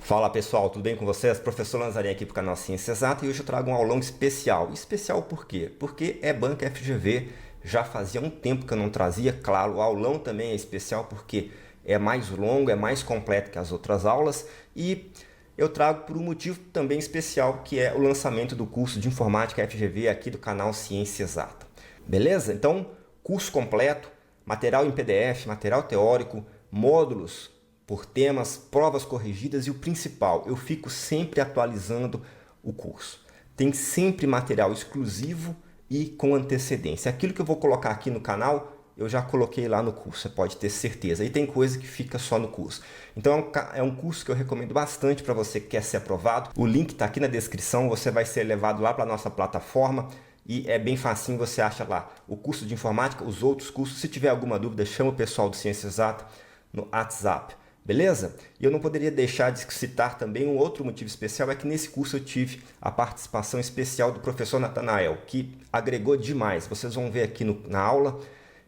Fala pessoal, tudo bem com vocês? Professor Lanzarin aqui para o canal Ciência Exata e hoje eu trago um aulão especial. Especial por quê? Porque é banca FGV, já fazia um tempo que eu não trazia. Claro, o aulão também é especial porque é mais longo, é mais completo que as outras aulas e eu trago por um motivo também especial, que é o lançamento do curso de Informática FGV aqui do canal Ciência Exata. Beleza? Então, curso completo, material em PDF, material teórico, módulos por temas, provas corrigidas e o principal, eu fico sempre atualizando o curso. Tem sempre material exclusivo e com antecedência. Aquilo que eu vou colocar aqui no canal, eu já coloquei lá no curso, você pode ter certeza. E tem coisa que fica só no curso. Então é um curso que eu recomendo bastante para você que quer ser aprovado. O link está aqui na descrição, você vai ser levado lá para a nossa plataforma. E é bem facinho, você acha lá o curso de informática, os outros cursos. Se tiver alguma dúvida, chama o pessoal do Ciência Exata no WhatsApp. Beleza? E eu não poderia deixar de citar também um outro motivo especial, é que nesse curso eu tive a participação especial do professor Natanael, que agregou demais. Vocês vão ver aqui na aula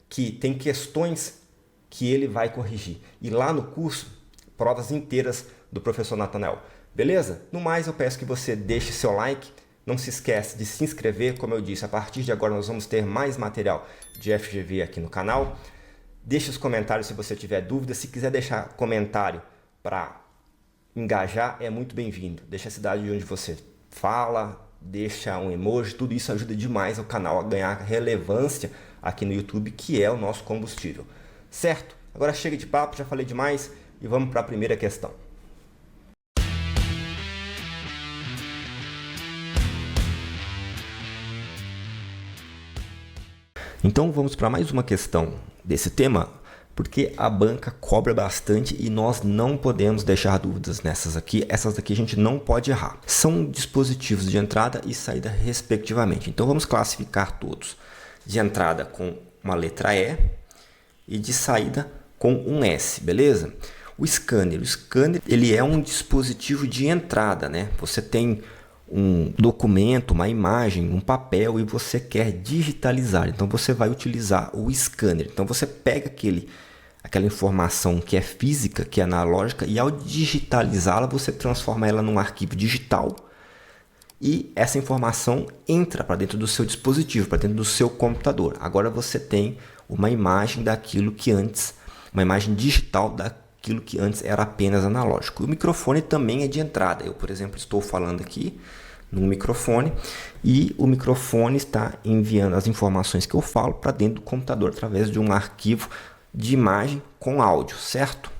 que tem questões que ele vai corrigir. E lá no curso, provas inteiras do professor Natanael. Beleza? No mais, eu peço que você deixe seu like. Não se esquece de se inscrever. Como eu disse, a partir de agora nós vamos ter mais material de FGV aqui no canal. Deixe os comentários se você tiver dúvida. Se quiser deixar comentário para engajar, é muito bem-vindo. Deixa a cidade de onde você fala, deixa um emoji. Tudo isso ajuda demais o canal a ganhar relevância aqui no YouTube, que é o nosso combustível. Certo? Agora chega de papo, já falei demais e vamos para a primeira questão. Então vamos para mais uma questão desse tema, porque a banca cobra bastante e nós não podemos deixar dúvidas nessas aqui. Essas daqui a gente não pode errar. São dispositivos de entrada e saída respectivamente. Então vamos classificar todos. De entrada com uma letra E de saída com um S, beleza? O scanner ele é um dispositivo de entrada, né? Você tem um documento, uma imagem, um papel e você quer digitalizar. Então você vai utilizar o scanner. Então você pega aquela informação que é física, que é analógica, e ao digitalizá-la você transforma ela num arquivo digital e essa informação entra para dentro do seu dispositivo, para dentro do seu computador. Agora você tem uma imagem daquilo que antes, uma imagem digital daquilo que antes era apenas analógico. O microfone também é de entrada. Eu, por exemplo, estou falando aqui no microfone e o microfone está enviando as informações que eu falo para dentro do computador através de um arquivo de imagem com áudio, certo?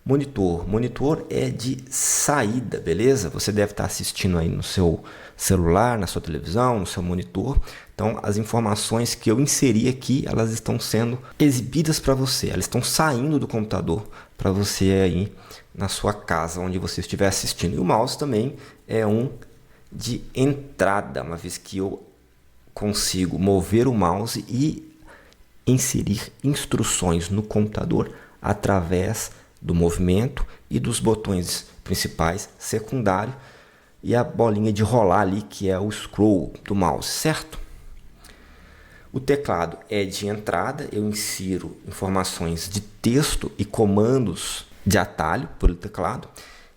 Monitor é de saída, beleza? Você deve estar assistindo aí no seu celular, na sua televisão, no seu monitor. Então, as informações que eu inseri aqui, elas estão sendo exibidas para você. Elas estão saindo do computador para você aí na sua casa, onde você estiver assistindo. E o mouse também é um de entrada, uma vez que eu consigo mover o mouse e inserir instruções no computador através do movimento e dos botões principais, secundário e a bolinha de rolar ali, que é o scroll do mouse, certo? O teclado é de entrada, eu insiro informações de texto e comandos de atalho pelo teclado.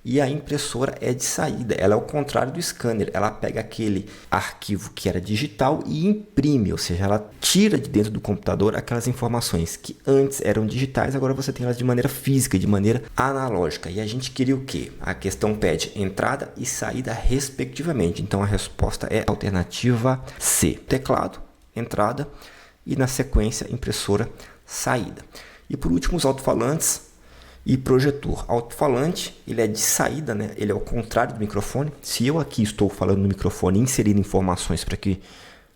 E a impressora é de saída, ela é o contrário do scanner, ela pega aquele arquivo que era digital e imprime, ou seja, ela tira de dentro do computador aquelas informações que antes eram digitais, agora você tem elas de maneira física, de maneira analógica. E a gente queria o quê? A questão pede entrada e saída respectivamente, então a resposta é a alternativa C. Teclado, entrada e na sequência impressora, saída. E por último os alto-falantes e projetor. Alto-falante, ele é de saída, né? Ele é o contrário do microfone. Se eu aqui estou falando no microfone e inserindo informações para que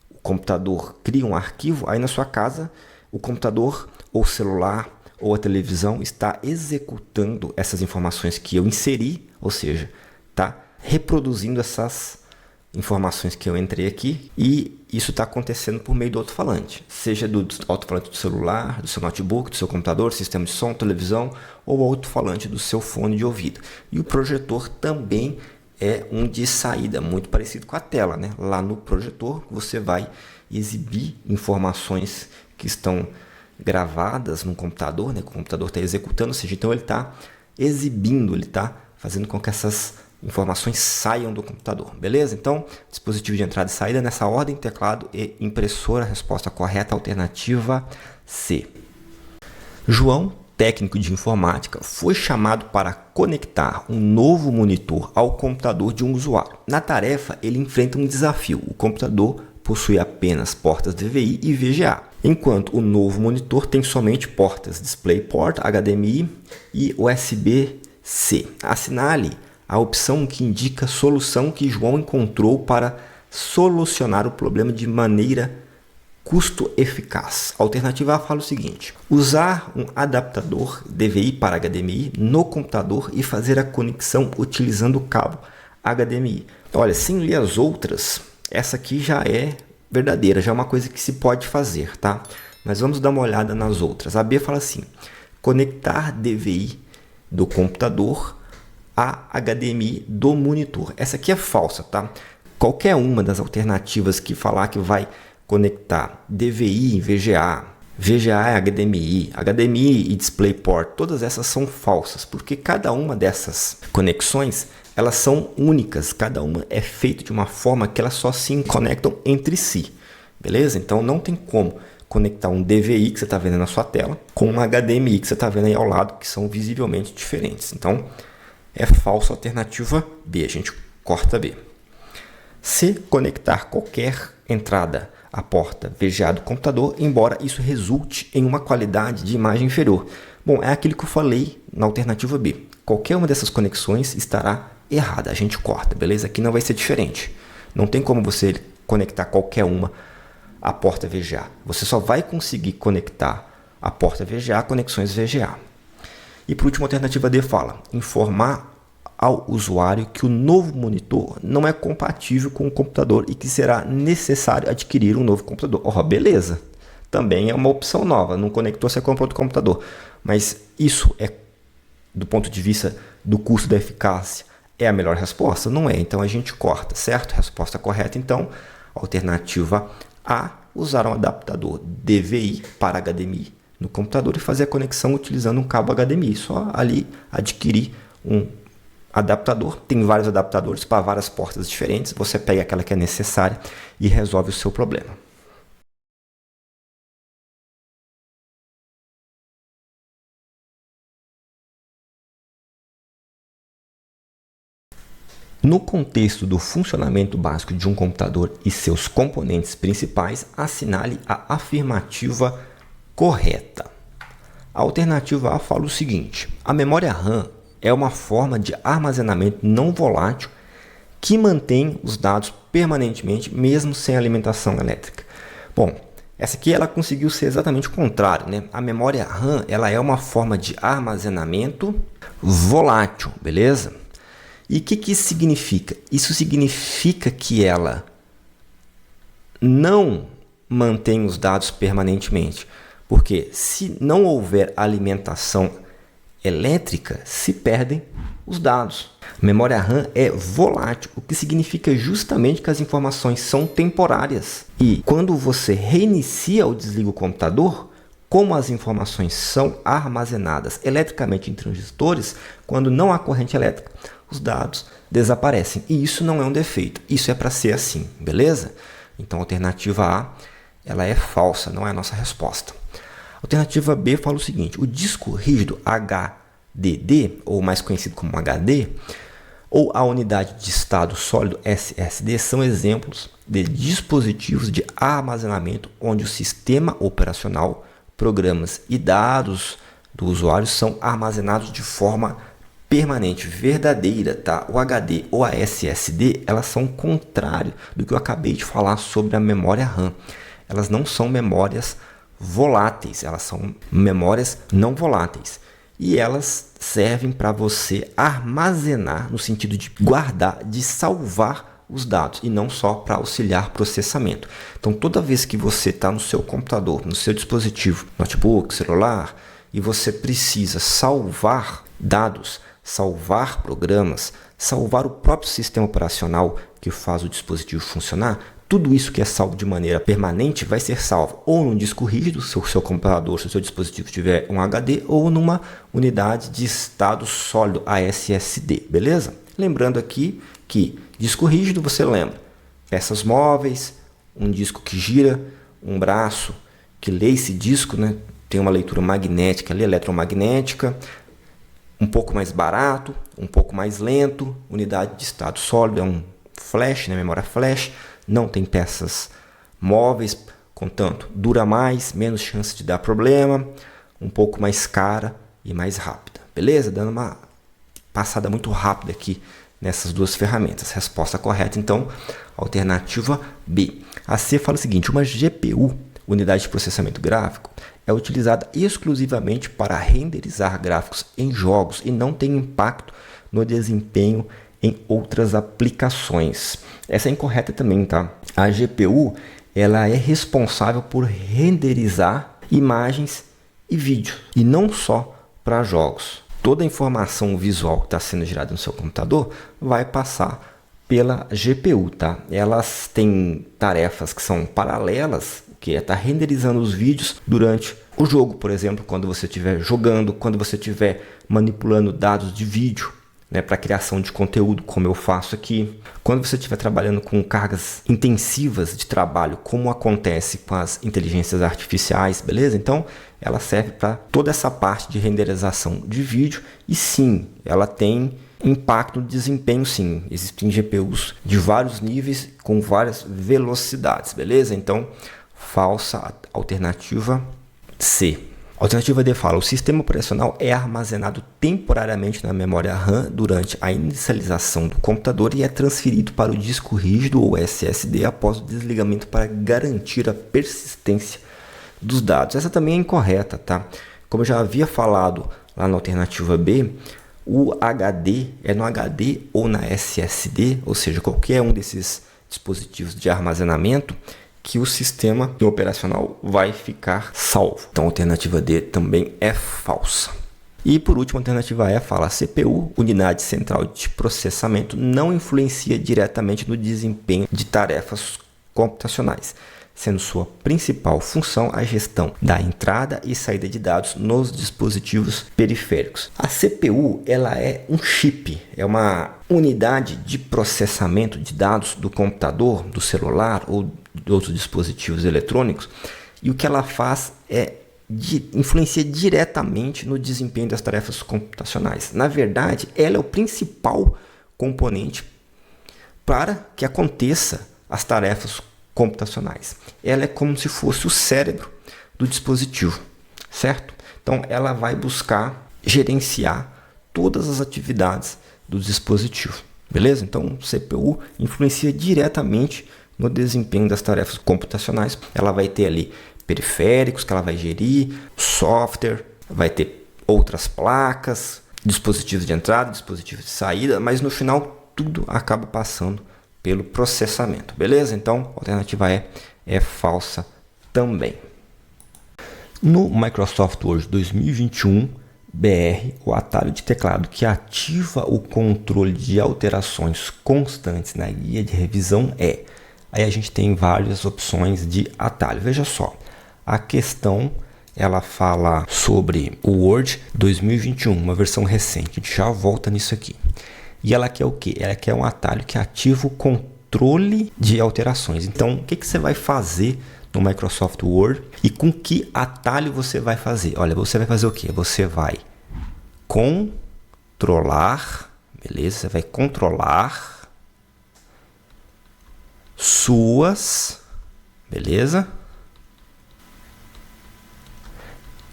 o computador crie um arquivo, aí na sua casa o computador ou o celular ou a televisão está executando essas informações que eu inseri, ou seja, está reproduzindo essas informações que eu entrei aqui e isso está acontecendo por meio do alto-falante, seja do alto-falante do celular, do seu notebook, do seu computador, sistema de som, televisão ou alto-falante do seu fone de ouvido. E o projetor também é um de saída, muito parecido com a tela, né? Lá no projetor você vai exibir informações que estão gravadas no computador, né? O computador está executando, ou seja, então ele está exibindo, ele está fazendo com que essas informações saiam do computador, beleza? Então, dispositivo de entrada e saída nessa ordem, teclado e impressora, resposta correta, alternativa C. João, técnico de informática, foi chamado para conectar um novo monitor ao computador de um usuário. Na tarefa, ele enfrenta um desafio. O computador possui apenas portas DVI e VGA, enquanto o novo monitor tem somente portas DisplayPort, HDMI e USB-C. Assinale a opção que indica a solução que João encontrou para solucionar o problema de maneira custo-eficaz. A alternativa A fala o seguinte: usar um adaptador DVI para HDMI no computador e fazer a conexão utilizando o cabo HDMI. Olha, sem ler as outras, essa aqui já é verdadeira, já é uma coisa que se pode fazer, tá? Mas vamos dar uma olhada nas outras. A B fala assim: conectar DVI do computador a HDMI do monitor. Essa aqui é falsa, tá? Qualquer uma das alternativas que falar que vai conectar DVI em VGA, VGA é HDMI, HDMI e DisplayPort, todas essas são falsas, porque cada uma dessas conexões, elas são únicas, cada uma é feita de uma forma que elas só se conectam entre si, beleza? Então não tem como conectar um DVI que você está vendo na sua tela com um HDMI que você está vendo aí ao lado, que são visivelmente diferentes. Então é falsa a alternativa B, a gente corta B. Se conectar qualquer entrada à porta VGA do computador, embora isso resulte em uma qualidade de imagem inferior. Bom, é aquilo que eu falei na alternativa B. Qualquer uma dessas conexões estará errada, a gente corta, beleza? Aqui não vai ser diferente. Não tem como você conectar qualquer uma à porta VGA. Você só vai conseguir conectar a porta VGA a conexões VGA. E por último, a alternativa D fala: informar ao usuário que o novo monitor não é compatível com o computador e que será necessário adquirir um novo computador. Oh, beleza, também é uma opção nova. Não conectou, você compra outro computador. Mas isso é, do ponto de vista do custo da eficácia, é a melhor resposta? Não é, então a gente corta, certo? Resposta correta, então, alternativa A, usar um adaptador DVI para HDMI no computador e fazer a conexão utilizando um cabo HDMI. Só ali adquirir um adaptador. Tem vários adaptadores para várias portas diferentes. Você pega aquela que é necessária e resolve o seu problema. No contexto do funcionamento básico de um computador e seus componentes principais, assinale a afirmativa correta. A alternativa A fala o seguinte: a memória RAM é uma forma de armazenamento não volátil que mantém os dados permanentemente, mesmo sem alimentação elétrica. Bom, essa aqui ela conseguiu ser exatamente o contrário, né? A memória RAM ela é uma forma de armazenamento volátil, beleza? E o que isso significa? Isso significa que ela não mantém os dados permanentemente, porque se não houver alimentação elétrica, se perdem os dados. A memória RAM é volátil, o que significa justamente que as informações são temporárias. E quando você reinicia ou desliga o computador, como as informações são armazenadas eletricamente em transistores, quando não há corrente elétrica, os dados desaparecem. E isso não é um defeito, isso é para ser assim, beleza? Então a alternativa A ela é falsa, não é a nossa resposta. A alternativa B fala o seguinte: o disco rígido HDD, ou mais conhecido como HD, ou a unidade de estado sólido SSD, são exemplos de dispositivos de armazenamento onde o sistema operacional, programas e dados do usuário são armazenados de forma permanente, verdadeira, tá? O HD ou a SSD, elas são o contrário do que eu acabei de falar sobre a memória RAM. Elas não são memórias voláteis, elas são memórias não voláteis. E elas servem para você armazenar, no sentido de guardar, de salvar os dados, e não só para auxiliar processamento. Então, toda vez que você está no seu computador, no seu dispositivo, notebook, celular, e você precisa salvar dados, salvar programas, salvar o próprio sistema operacional que faz o dispositivo funcionar, Tudo isso que é salvo de maneira permanente vai ser salvo ou num disco rígido, se o seu computador, se o seu dispositivo tiver um HD, ou numa unidade de estado sólido, a SSD, beleza? Lembrando aqui que disco rígido, você lembra, peças móveis, um disco que gira, um braço que lê esse disco, né? Tem uma leitura magnética ali, eletromagnética, um pouco mais barato, um pouco mais lento, unidade de estado sólido, é um flash, né? Memória flash, não tem peças móveis, contanto, dura mais, menos chance de dar problema, um pouco mais cara e mais rápida, beleza? Dando uma passada muito rápida aqui nessas duas ferramentas. Resposta correta, então, alternativa B. A C fala o seguinte: uma GPU, unidade de processamento gráfico, é utilizada exclusivamente para renderizar gráficos em jogos e não tem impacto no desempenho em outras aplicações. Essa é incorreta também, tá? A GPU, ela é responsável por renderizar imagens e vídeos, e não só para jogos. Toda a informação visual que está sendo gerada no seu computador vai passar pela GPU, tá? Elas têm tarefas que são paralelas, que é estar renderizando os vídeos durante o jogo, por exemplo, quando você estiver jogando, quando você estiver manipulando dados de vídeo, né, para criação de conteúdo, como eu faço aqui. Quando você estiver trabalhando com cargas intensivas de trabalho, como acontece com as inteligências artificiais, beleza? Então, ela serve para toda essa parte de renderização de vídeo e sim, ela tem impacto no desempenho, sim. Existem GPUs de vários níveis com várias velocidades, beleza? Então, falsa, alternativa C. Alternativa D fala: o sistema operacional é armazenado temporariamente na memória RAM durante a inicialização do computador e é transferido para o disco rígido ou SSD após o desligamento para garantir a persistência dos dados. Essa também é incorreta, tá? Como eu já havia falado lá na alternativa B, o HD é no HD ou na SSD, ou seja, qualquer um desses dispositivos de armazenamento, que o sistema operacional vai ficar salvo. Então, a alternativa D também é falsa. E por último, a alternativa E fala: a CPU, unidade central de processamento, não influencia diretamente no desempenho de tarefas computacionais, sendo sua principal função a gestão da entrada e saída de dados nos dispositivos periféricos. A CPU, ela é um chip, é uma unidade de processamento de dados do computador, do celular ou de outros dispositivos eletrônicos, e o que ela faz é influencia diretamente no desempenho das tarefas computacionais. Na verdade, ela é o principal componente para que aconteça as tarefas computacionais. Ela é como se fosse o cérebro do dispositivo, certo? Então, ela vai buscar gerenciar todas as atividades do dispositivo, beleza? Então, CPU influencia diretamente no desempenho das tarefas computacionais. Ela vai ter ali periféricos que ela vai gerir, software, vai ter outras placas, dispositivos de entrada, dispositivos de saída, mas no final tudo acaba passando pelo processamento, beleza? Então, a alternativa E é falsa também. No Microsoft Word 2021 BR, o atalho de teclado que ativa o controle de alterações constantes na guia de revisão é... Aí a gente tem várias opções de atalho. Veja só, a questão ela fala sobre o Word 2021, uma versão recente. A gente já volta nisso aqui. E ela quer o quê? Ela quer um atalho que ativa o controle de alterações. Então, o que você vai fazer no Microsoft Word e com que atalho você vai fazer? Olha, você vai fazer o quê? Você vai controlar, beleza? Você vai controlar suas, beleza?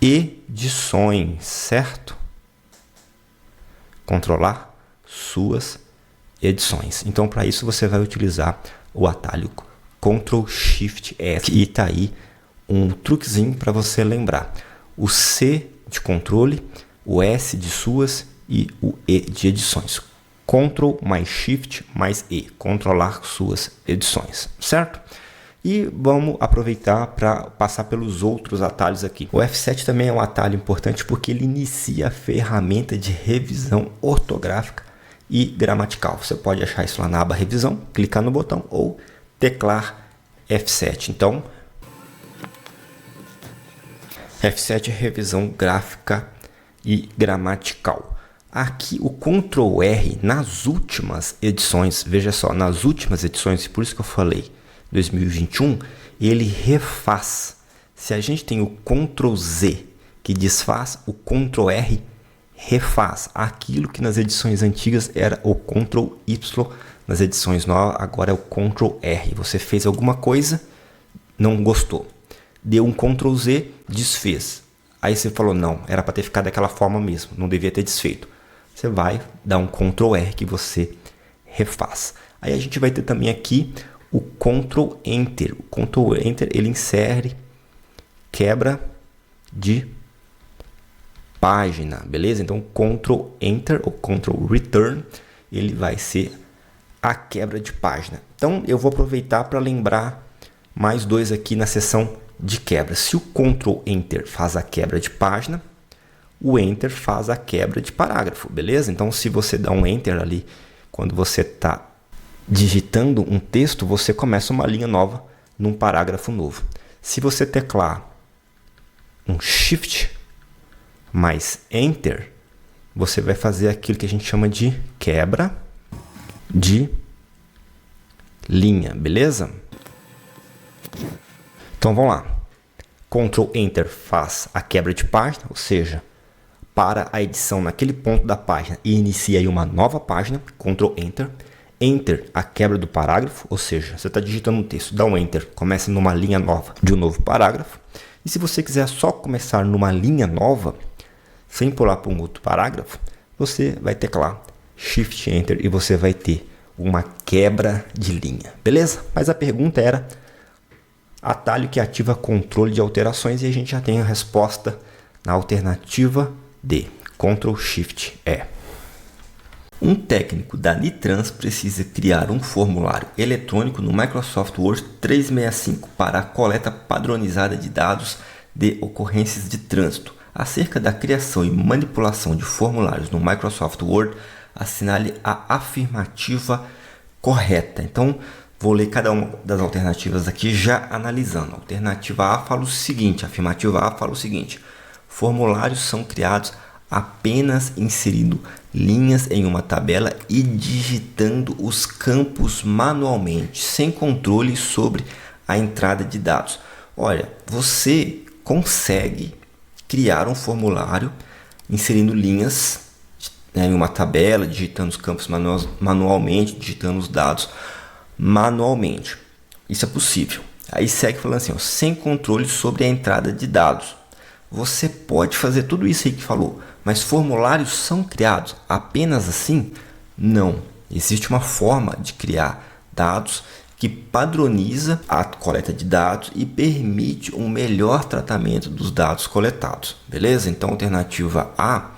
Edições, certo? Controlar suas edições. Então, para isso, você vai utilizar o atalho Ctrl Shift S. E tá aí um truquezinho para você lembrar. O C de controle, o S de suas e o E de edições. Ctrl mais Shift mais E, controlar suas edições, certo? E vamos aproveitar para passar pelos outros atalhos aqui. O F7 também é um atalho importante porque ele inicia a ferramenta de revisão ortográfica e gramatical. Você pode achar isso lá na aba revisão, clicar no botão ou teclar F7. Então, F7 é revisão gráfica e gramatical. Aqui o Ctrl R nas últimas edições, veja só, nas últimas edições, por isso que eu falei 2021, ele refaz. Se a gente tem o Ctrl Z que desfaz, o Ctrl R refaz. Aquilo que nas edições antigas era o Ctrl Y, nas edições novas agora é o Ctrl R. Você fez alguma coisa, não gostou, deu um Ctrl Z, desfez. Aí você falou, não, era para ter ficado daquela forma mesmo, não devia ter desfeito. Você vai dar um Ctrl R que você refaz. Aí a gente vai ter também aqui o Ctrl Enter. O Ctrl Enter ele insere quebra de página, beleza? Então Ctrl Enter ou Ctrl Return ele vai ser a quebra de página. Então eu vou aproveitar para lembrar mais dois aqui na seção de quebra. Se o Ctrl Enter faz a quebra de página, o Enter faz a quebra de parágrafo, beleza? Então se você dá um Enter ali, quando você está digitando um texto, você começa uma linha nova num parágrafo novo. Se você teclar um Shift mais Enter, você vai fazer aquilo que a gente chama de quebra de linha, beleza? Então vamos lá. Ctrl Enter faz a quebra de página, ou seja, para a edição naquele ponto da página e inicia aí uma nova página. Ctrl Enter. Enter, a quebra do parágrafo, ou seja, você está digitando um texto, dá um Enter, começa numa linha nova de um novo parágrafo. E se você quiser só começar numa linha nova, sem pular para um outro parágrafo, você vai teclar Shift Enter e você vai ter uma quebra de linha, beleza? Mas a pergunta era atalho que ativa controle de alterações e a gente já tem a resposta na alternativa D, Ctrl Shift E. Um técnico da Nitrans precisa criar um formulário eletrônico no Microsoft Word 365 para a coleta padronizada de dados de ocorrências de trânsito. Acerca da criação e manipulação de formulários no Microsoft Word, assinale a afirmativa correta. Então, vou ler cada uma das alternativas aqui já analisando. Alternativa A fala o seguinte, afirmativa A fala o seguinte: formulários são criados apenas inserindo linhas em uma tabela e digitando os campos manualmente, sem controle sobre a entrada de dados. Olha, você consegue criar um formulário inserindo linhas em uma tabela, digitando os campos manualmente, digitando os dados manualmente. Isso é possível. Aí segue falando assim, ó, sem controle sobre a entrada de dados. Você pode fazer tudo isso aí que falou, mas formulários são criados apenas assim? Não. Existe uma forma de criar dados que padroniza a coleta de dados e permite um melhor tratamento dos dados coletados. Beleza? Então a alternativa A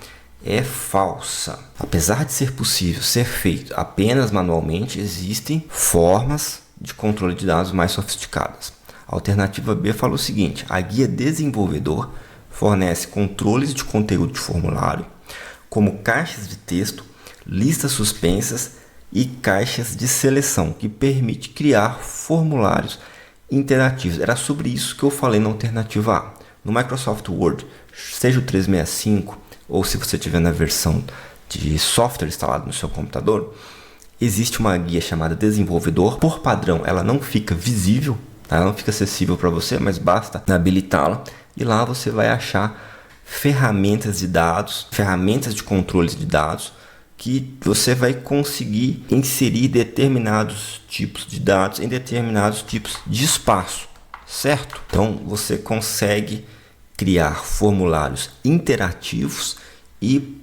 é falsa. Apesar de ser possível ser feito apenas manualmente, existem formas de controle de dados mais sofisticadas. A alternativa B fala o seguinte: a guia desenvolvedor fornece controles de conteúdo de formulário, como caixas de texto, listas suspensas e caixas de seleção, que permite criar formulários interativos. Era sobre isso que eu falei na alternativa A. No Microsoft Word, seja o 365 ou se você tiver na versão de software instalado no seu computador, existe uma guia chamada desenvolvedor. Por padrão, ela não fica visível, tá? Ela não fica acessível para você, mas basta habilitá-la. E lá você vai achar ferramentas de dados, ferramentas de controles de dados, que você vai conseguir inserir determinados tipos de dados em determinados tipos de espaço, certo? Então você consegue criar formulários interativos e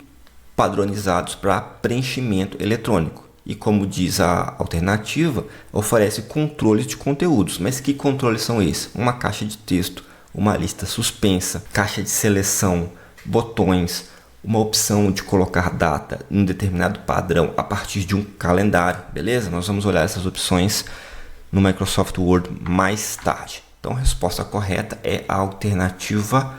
padronizados para preenchimento eletrônico. E como diz a alternativa, oferece controles de conteúdos. Mas que controles são esses? Uma caixa de texto, uma lista suspensa, caixa de seleção, botões, uma opção de colocar data em um determinado padrão a partir de um calendário, beleza? Nós vamos olhar essas opções no Microsoft Word mais tarde. Então a resposta correta é a alternativa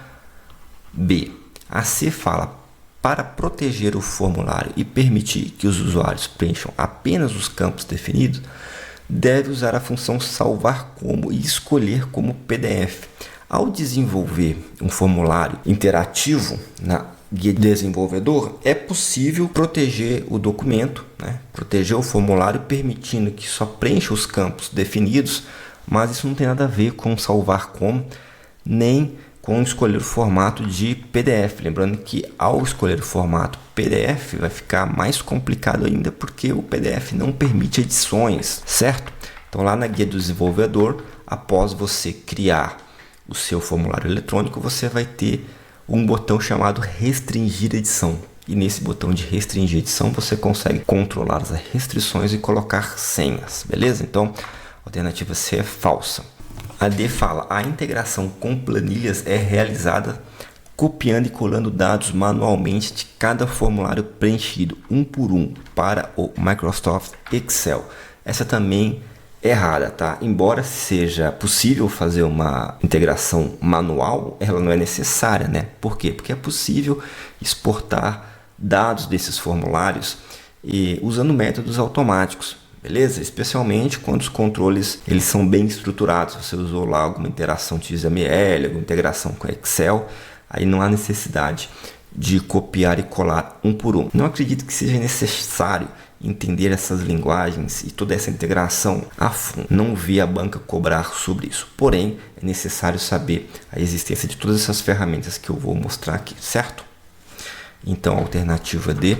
B. A C fala: para proteger o formulário e permitir que os usuários preencham apenas os campos definidos, deve usar a função salvar como e escolher como PDF. Ao desenvolver um formulário interativo na guia de desenvolvedor, é possível proteger o documento, né? Proteger o formulário, permitindo que só preencha os campos definidos, mas isso não tem nada a ver com salvar como, nem com escolher o formato de PDF. Lembrando que ao escolher o formato PDF vai ficar mais complicado ainda, porque o PDF não permite edições, certo? Então lá na guia do desenvolvedor, após você criar o seu formulário eletrônico, você vai ter um botão chamado restringir edição. E nesse botão de restringir edição você consegue controlar as restrições e colocar senhas, beleza? Então a alternativa C é falsa. A D fala: a integração com planilhas é realizada copiando e colando dados manualmente de cada formulário preenchido, um por um, para o Microsoft Excel. Essa também é errada, tá? Embora seja possível fazer uma integração manual, ela não é necessária, né? Por quê? Porque é possível exportar dados desses formulários usando métodos automáticos. Beleza? Especialmente quando os controles eles são bem estruturados. Você usou lá alguma interação XML, alguma integração com Excel, aí não há necessidade de copiar e colar um por um. Não acredito que seja necessário entender essas linguagens e toda essa integração a fundo. Não vi a banca cobrar sobre isso. Porém, é necessário saber a existência de todas essas ferramentas que eu vou mostrar aqui, certo? Então, a alternativa D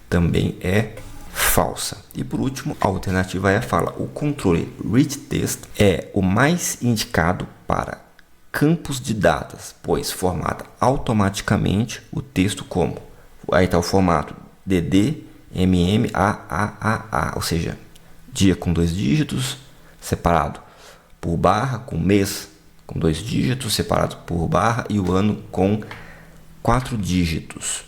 também é falsa. E por último, a alternativa E fala: o controle Rich Text é o mais indicado para campos de datas, pois formata automaticamente o texto como, aí está o formato DD, MM, AAAA, ou seja, dia com 2 dígitos, separado por barra, com mês com 2 dígitos, separado por barra, e o ano com 4 dígitos.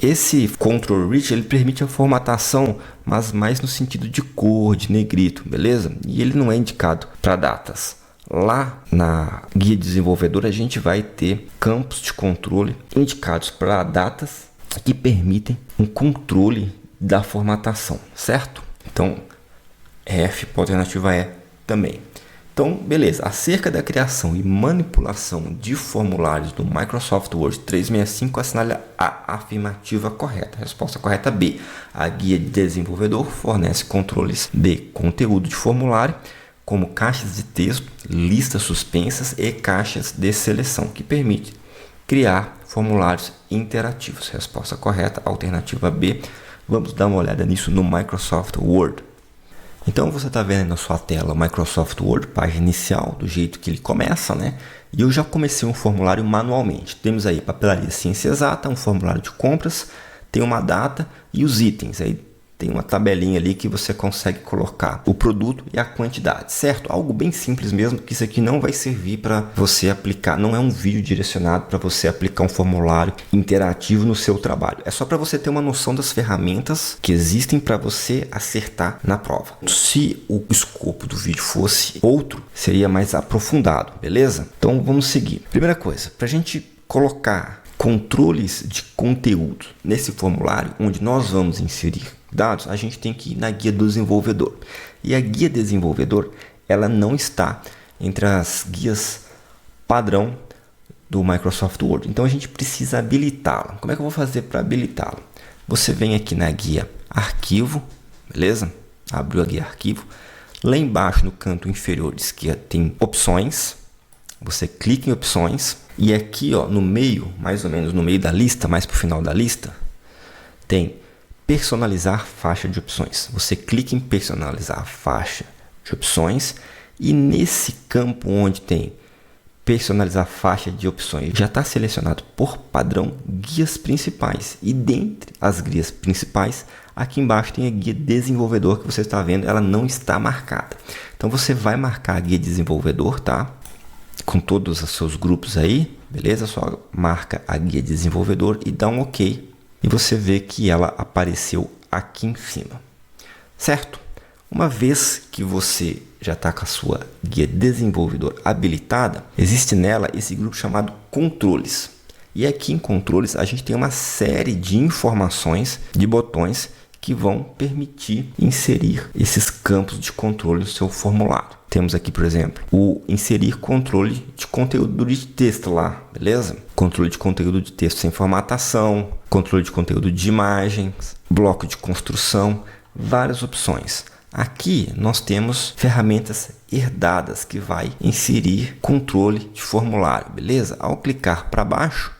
Esse Control Rich ele permite a formatação, mas mais no sentido de cor, de negrito, beleza? E ele não é indicado para datas. Lá na guia de desenvolvedor a gente vai ter campos de controle indicados para datas que permitem um controle da formatação, certo? Então, F para a alternativa E também. Então, beleza. Acerca da criação e manipulação de formulários do Microsoft Word 365, assinale a afirmativa correta. Resposta correta B. A guia de desenvolvedor fornece controles de conteúdo de formulário, como caixas de texto, listas suspensas e caixas de seleção, que permite criar formulários interativos. Resposta correta, alternativa B. Vamos dar uma olhada nisso no Microsoft Word. Então você está vendo aí na sua tela o Microsoft Word, página inicial, do jeito que ele começa, né? E eu já comecei um formulário manualmente. Temos aí papelaria ciência exata, um formulário de compras, tem uma data e os itens. Aí tem uma tabelinha ali que você consegue colocar o produto e a quantidade, certo? Algo bem simples mesmo, que isso aqui não vai servir para você aplicar. Não é um vídeo direcionado para você aplicar um formulário interativo no seu trabalho. É só para você ter uma noção das ferramentas que existem para você acertar na prova. Se o escopo do vídeo fosse outro, seria mais aprofundado, beleza? Então vamos seguir. Primeira coisa, para a gente colocar controles de conteúdo nesse formulário, onde nós vamos inserir dados, a gente tem que ir na guia do desenvolvedor. E a guia desenvolvedor, ela não está entre as guias padrão do Microsoft Word. Então a gente precisa habilitá-la. Como é que eu vou fazer para habilitá-la? Você vem aqui na guia arquivo, beleza? Abriu a guia arquivo. Lá embaixo no canto inferior esquerdo tem opções. Você clica em opções e aqui, ó, no meio, mais ou menos no meio da lista, mais para o final da lista, tem personalizar faixa de opções. Você clica em personalizar faixa de opções e nesse campo onde tem personalizar faixa de opções, já está selecionado por padrão guias principais. E dentre as guias principais, aqui embaixo tem a guia desenvolvedor que você está vendo, ela não está marcada. Então você vai marcar a guia desenvolvedor, tá? Com todos os seus grupos aí, beleza? Só marca a guia desenvolvedor e dá um OK. E você vê que ela apareceu aqui em cima, certo? Uma vez que você já está com a sua guia desenvolvedor habilitada, existe nela esse grupo chamado controles. E aqui em controles a gente tem uma série de informações de botões que vão permitir inserir esses campos de controle no seu formulário. Temos aqui, por exemplo, o inserir controle de conteúdo de texto lá, beleza? Controle de conteúdo de texto sem formatação, controle de conteúdo de imagens, bloco de construção, várias opções. Aqui nós temos ferramentas herdadas que vai inserir controle de formulário, beleza? Ao clicar para baixo,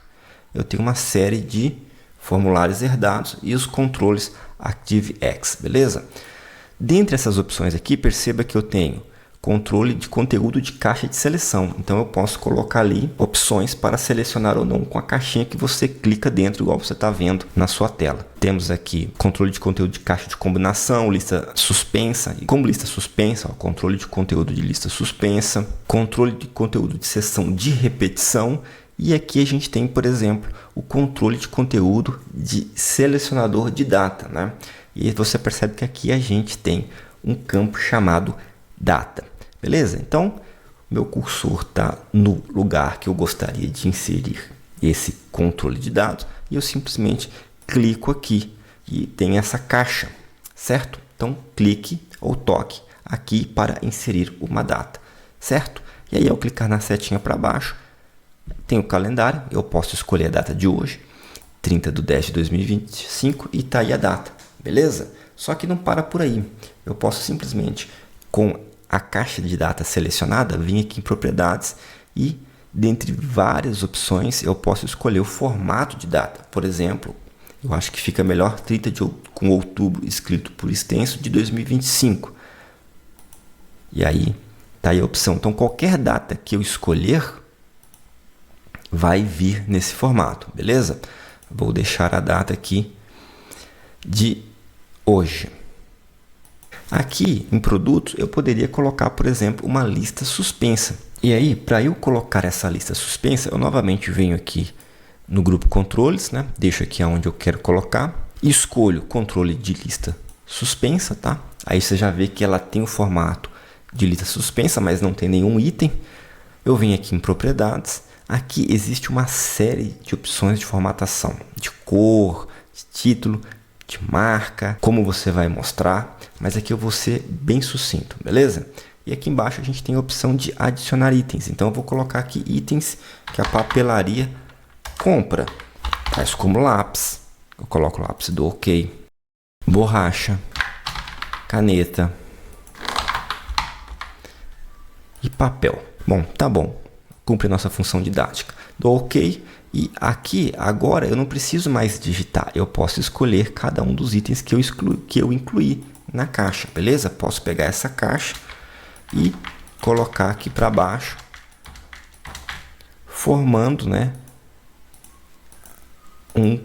eu tenho uma série de formulários herdados e os controles ActiveX, beleza? Dentre essas opções aqui, perceba que eu tenho controle de conteúdo de caixa de seleção. Então eu posso colocar ali opções para selecionar ou não com a caixinha que você clica dentro, igual você está vendo na sua tela. Temos aqui controle de conteúdo de caixa de combinação, lista suspensa. E como lista suspensa, ó, controle de conteúdo de lista suspensa, controle de conteúdo de seção de repetição. E aqui a gente tem, por exemplo, o controle de conteúdo de selecionador de data, né? E você percebe que aqui a gente tem um campo chamado data, beleza? Então, meu cursor está no lugar que eu gostaria de inserir esse controle de dados e eu simplesmente clico aqui e tem essa caixa, certo? Então, clique ou toque aqui para inserir uma data, certo? E aí, ao clicar na setinha para baixo, tem o calendário, eu posso escolher a data de hoje, 30/10/2025, e tá aí a data, beleza? Só que não para por aí. Eu posso simplesmente, com a caixa de data selecionada, vir aqui em propriedades e, dentre várias opções, eu posso escolher o formato de data. Por exemplo, eu acho que fica melhor 30 com outubro escrito por extenso de 2025. E aí, tá aí a opção. Então, qualquer data que eu escolher vai vir nesse formato, beleza? Vou deixar a data aqui de hoje. Aqui em produtos eu poderia colocar, por exemplo, uma lista suspensa. E aí, para eu colocar essa lista suspensa, eu novamente venho aqui no grupo controles, né? Deixo aqui onde eu quero colocar, escolho controle de lista suspensa, tá? Aí você já vê que ela tem o formato de lista suspensa, mas não tem nenhum item. Eu venho aqui em propriedades. Aqui existe uma série de opções de formatação, de cor, de título, de marca, como você vai mostrar, mas aqui eu vou ser bem sucinto, beleza? E aqui embaixo a gente tem a opção de adicionar itens, então eu vou colocar aqui itens que a papelaria compra, tais como lápis, eu coloco lápis do OK, borracha, caneta e papel. Bom, tá bom. Cumpre nossa função didática. Dou OK e aqui agora eu não preciso mais digitar. Eu posso escolher cada um dos itens que eu incluí na caixa, beleza? Posso pegar essa caixa e colocar aqui para baixo, formando, né, um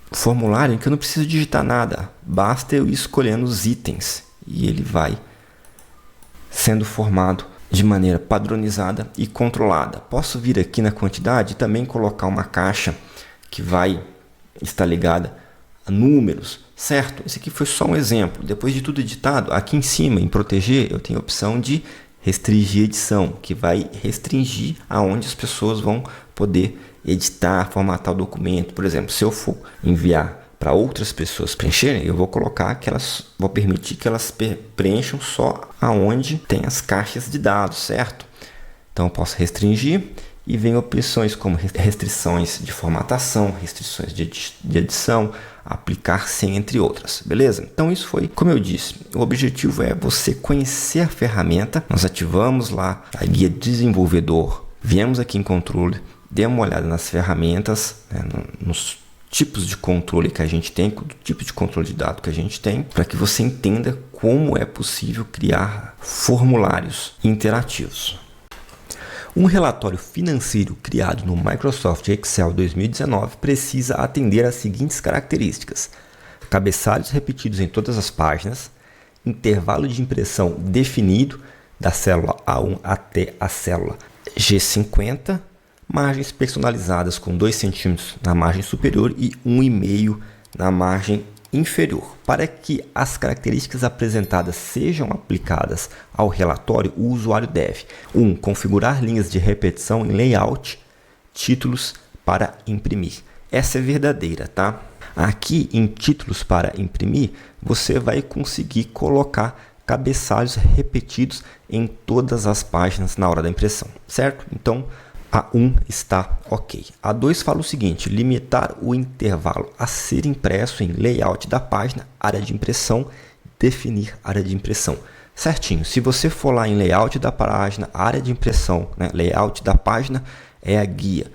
formulário em que eu não preciso digitar nada. Basta eu ir escolhendo os itens e ele vai sendo formado de maneira padronizada e controlada. Posso vir aqui na quantidade e também colocar uma caixa que vai estar ligada a números, certo? Esse aqui foi só um exemplo. Depois de tudo editado, aqui em cima, em proteger, eu tenho a opção de restringir edição, que vai restringir aonde as pessoas vão poder editar, formatar o documento. Por exemplo, se eu for enviar para outras pessoas preencherem, eu vou colocar que elas, vou permitir que elas preencham só aonde tem as caixas de dados, certo? Então eu posso restringir e vem opções como restrições de formatação, restrições de edição, aplicar sem, entre outras, beleza? Então isso foi, como eu disse, o objetivo é você conhecer a ferramenta. Nós ativamos lá a guia desenvolvedor, viemos aqui em controle, demos uma olhada nas ferramentas, né, nos tipos de controle que a gente tem, do tipo de controle de dados que a gente tem, para que você entenda como é possível criar formulários interativos. Um relatório financeiro criado no Microsoft Excel 2019 precisa atender às seguintes características: cabeçalhos repetidos em todas as páginas, intervalo de impressão definido da célula A1 até a célula G50, margens personalizadas com 2 cm na margem superior e 1,5 na margem inferior. Para que as características apresentadas sejam aplicadas ao relatório, o usuário deve: 1. Configurar linhas de repetição em layout, títulos para imprimir. Essa é verdadeira, tá? Aqui em títulos para imprimir, você vai conseguir colocar cabeçalhos repetidos em todas as páginas na hora da impressão, certo? Então, a 1 está ok. A 2 fala o seguinte: limitar o intervalo a ser impresso em layout da página, área de impressão, definir área de impressão. Certinho, se você for lá em layout da página, área de impressão, né? Layout da página é a guia.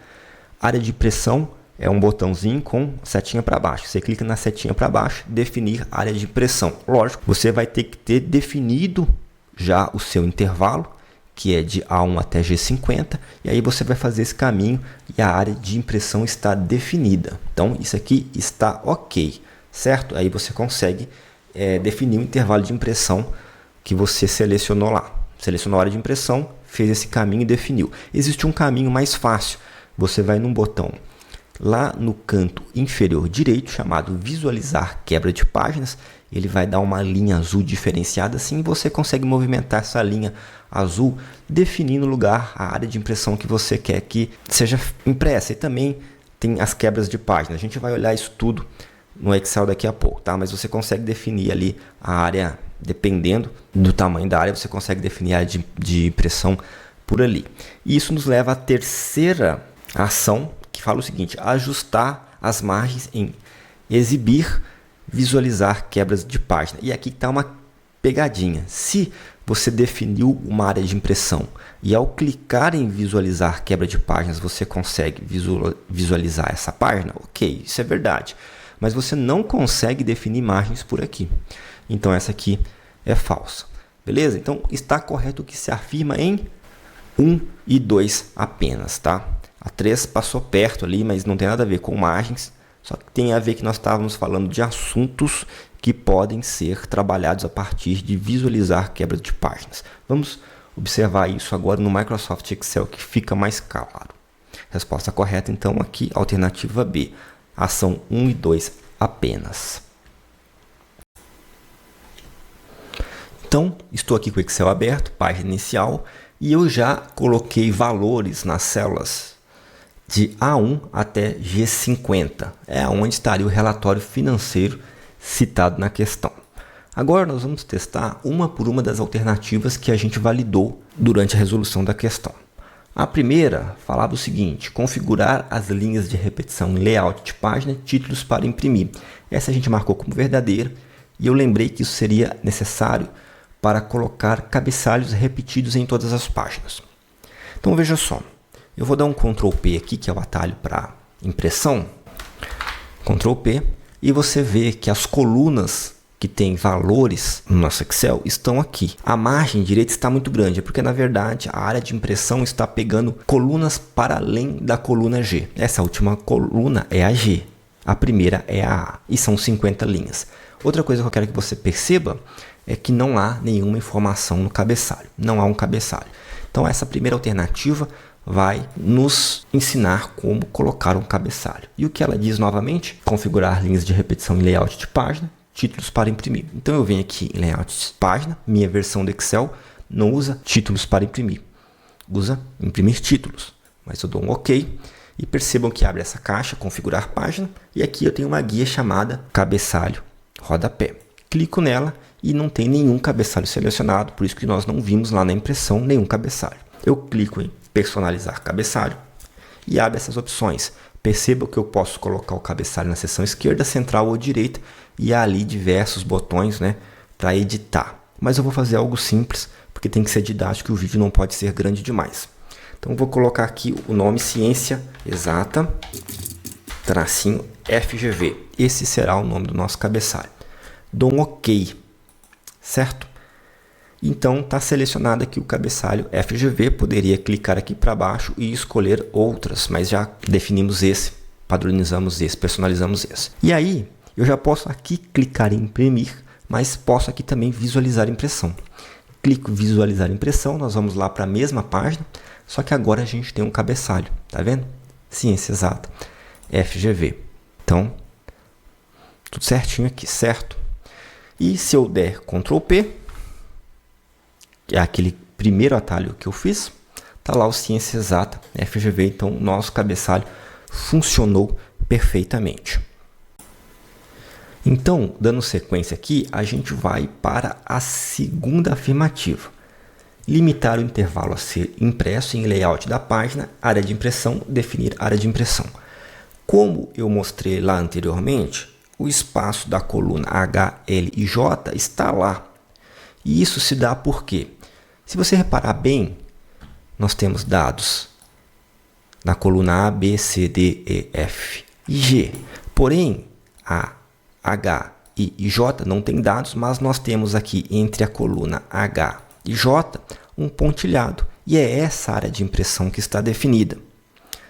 Área de impressão é um botãozinho com setinha para baixo. Você clica na setinha para baixo, definir área de impressão. Lógico, você vai ter que ter definido já o seu intervalo, que é de A1 até G50, e aí você vai fazer esse caminho e a área de impressão está definida. Então, isso aqui está ok, certo? Aí você consegue definir o intervalo de impressão que você selecionou lá. Selecionou a área de impressão, fez esse caminho e definiu. Existe um caminho mais fácil. Você vai num botão lá no canto inferior direito, chamado visualizar quebra de páginas. Ele vai dar uma linha azul diferenciada, assim você consegue movimentar essa linha azul, definindo o lugar, a área de impressão que você quer que seja impressa. E também tem as quebras de página. A gente vai olhar isso tudo no Excel daqui a pouco, tá? Mas você consegue definir ali a área, dependendo do tamanho da área, você consegue definir a área de impressão por ali. E isso nos leva à terceira ação, que fala o seguinte: ajustar as margens em exibir, visualizar quebras de página. E aqui está uma pegadinha. Se você definiu uma área de impressão e ao clicar em visualizar quebra de páginas você consegue visualizar essa página, ok, isso é verdade. Mas você não consegue definir margens por aqui. Então essa aqui é falsa. Beleza? Então está correto o que se afirma em 1 e 2 apenas, tá? A 3 passou perto ali, mas não tem nada a ver com margens. Só que tem a ver que nós estávamos falando de assuntos que podem ser trabalhados a partir de visualizar quebra de páginas. Vamos observar isso agora no Microsoft Excel, que fica mais claro. Resposta correta, então, aqui, alternativa B. Ação 1 e 2 apenas. Então, estou aqui com o Excel aberto, página inicial, e eu já coloquei valores nas células de A1 até G50. É onde estaria o relatório financeiro citado na questão. Agora nós vamos testar uma por uma das alternativas que a gente validou durante a resolução da questão. A primeira falava o seguinte: configurar as linhas de repetição em layout de página, títulos para imprimir. Essa a gente marcou como verdadeira e eu lembrei que isso seria necessário para colocar cabeçalhos repetidos em todas as páginas. Então veja só, eu vou dar um Ctrl P aqui, que é o atalho para impressão, Ctrl P, e você vê que as colunas que tem valores no nosso Excel estão aqui. A margem direita está muito grande, porque na verdade a área de impressão está pegando colunas para além da coluna G. Essa última coluna é a G, a primeira é a A, e são 50 linhas. Outra coisa que eu quero que você perceba é que não há nenhuma informação no cabeçalho, não há um cabeçalho. Então essa primeira alternativa vai nos ensinar como colocar um cabeçalho. E o que ela diz novamente? Configurar linhas de repetição em layout de página, títulos para imprimir. Então eu venho aqui em layout de página, minha versão do Excel não usa títulos para imprimir, usa imprimir títulos. Mas eu dou um OK e percebam que abre essa caixa, configurar página, e aqui eu tenho uma guia chamada cabeçalho rodapé. Clico nela e não tem nenhum cabeçalho selecionado, por isso que nós não vimos lá na impressão nenhum cabeçalho. Eu clico em personalizar cabeçalho e abre essas opções. Perceba que eu posso colocar o cabeçalho na seção esquerda, central ou direita, e há ali diversos botões, né, para editar. Mas eu vou fazer algo simples, porque tem que ser didático e o vídeo não pode ser grande demais. Então eu vou colocar aqui o nome Ciência Exata, tracinho FGV. Esse será o nome do nosso cabeçalho. Dou um OK, certo? Então está selecionado aqui o cabeçalho FGV. Poderia clicar aqui para baixo e escolher outras, mas já definimos esse, padronizamos esse, personalizamos esse. E aí eu já posso aqui clicar em imprimir, mas posso aqui também visualizar impressão. Clico em visualizar impressão, nós vamos lá para a mesma página, só que agora a gente tem um cabeçalho, tá vendo? Ciência Exata FGV. Então tudo certinho aqui, certo? E se eu der Ctrl P, que é aquele primeiro atalho que eu fiz, tá lá o Ciência Exata FGV. Então o nosso cabeçalho funcionou perfeitamente. Então, dando sequência aqui, a gente vai para a segunda afirmativa. Limitar o intervalo a ser impresso em layout da página, área de impressão, definir área de impressão. Como eu mostrei lá anteriormente, o espaço da coluna H, L e J está lá. E isso se dá porque, se você reparar bem, nós temos dados na coluna A, B, C, D, E, F e G. Porém, a H, I e J não tem dados, mas nós temos aqui entre a coluna H e J um pontilhado. E é essa área de impressão que está definida,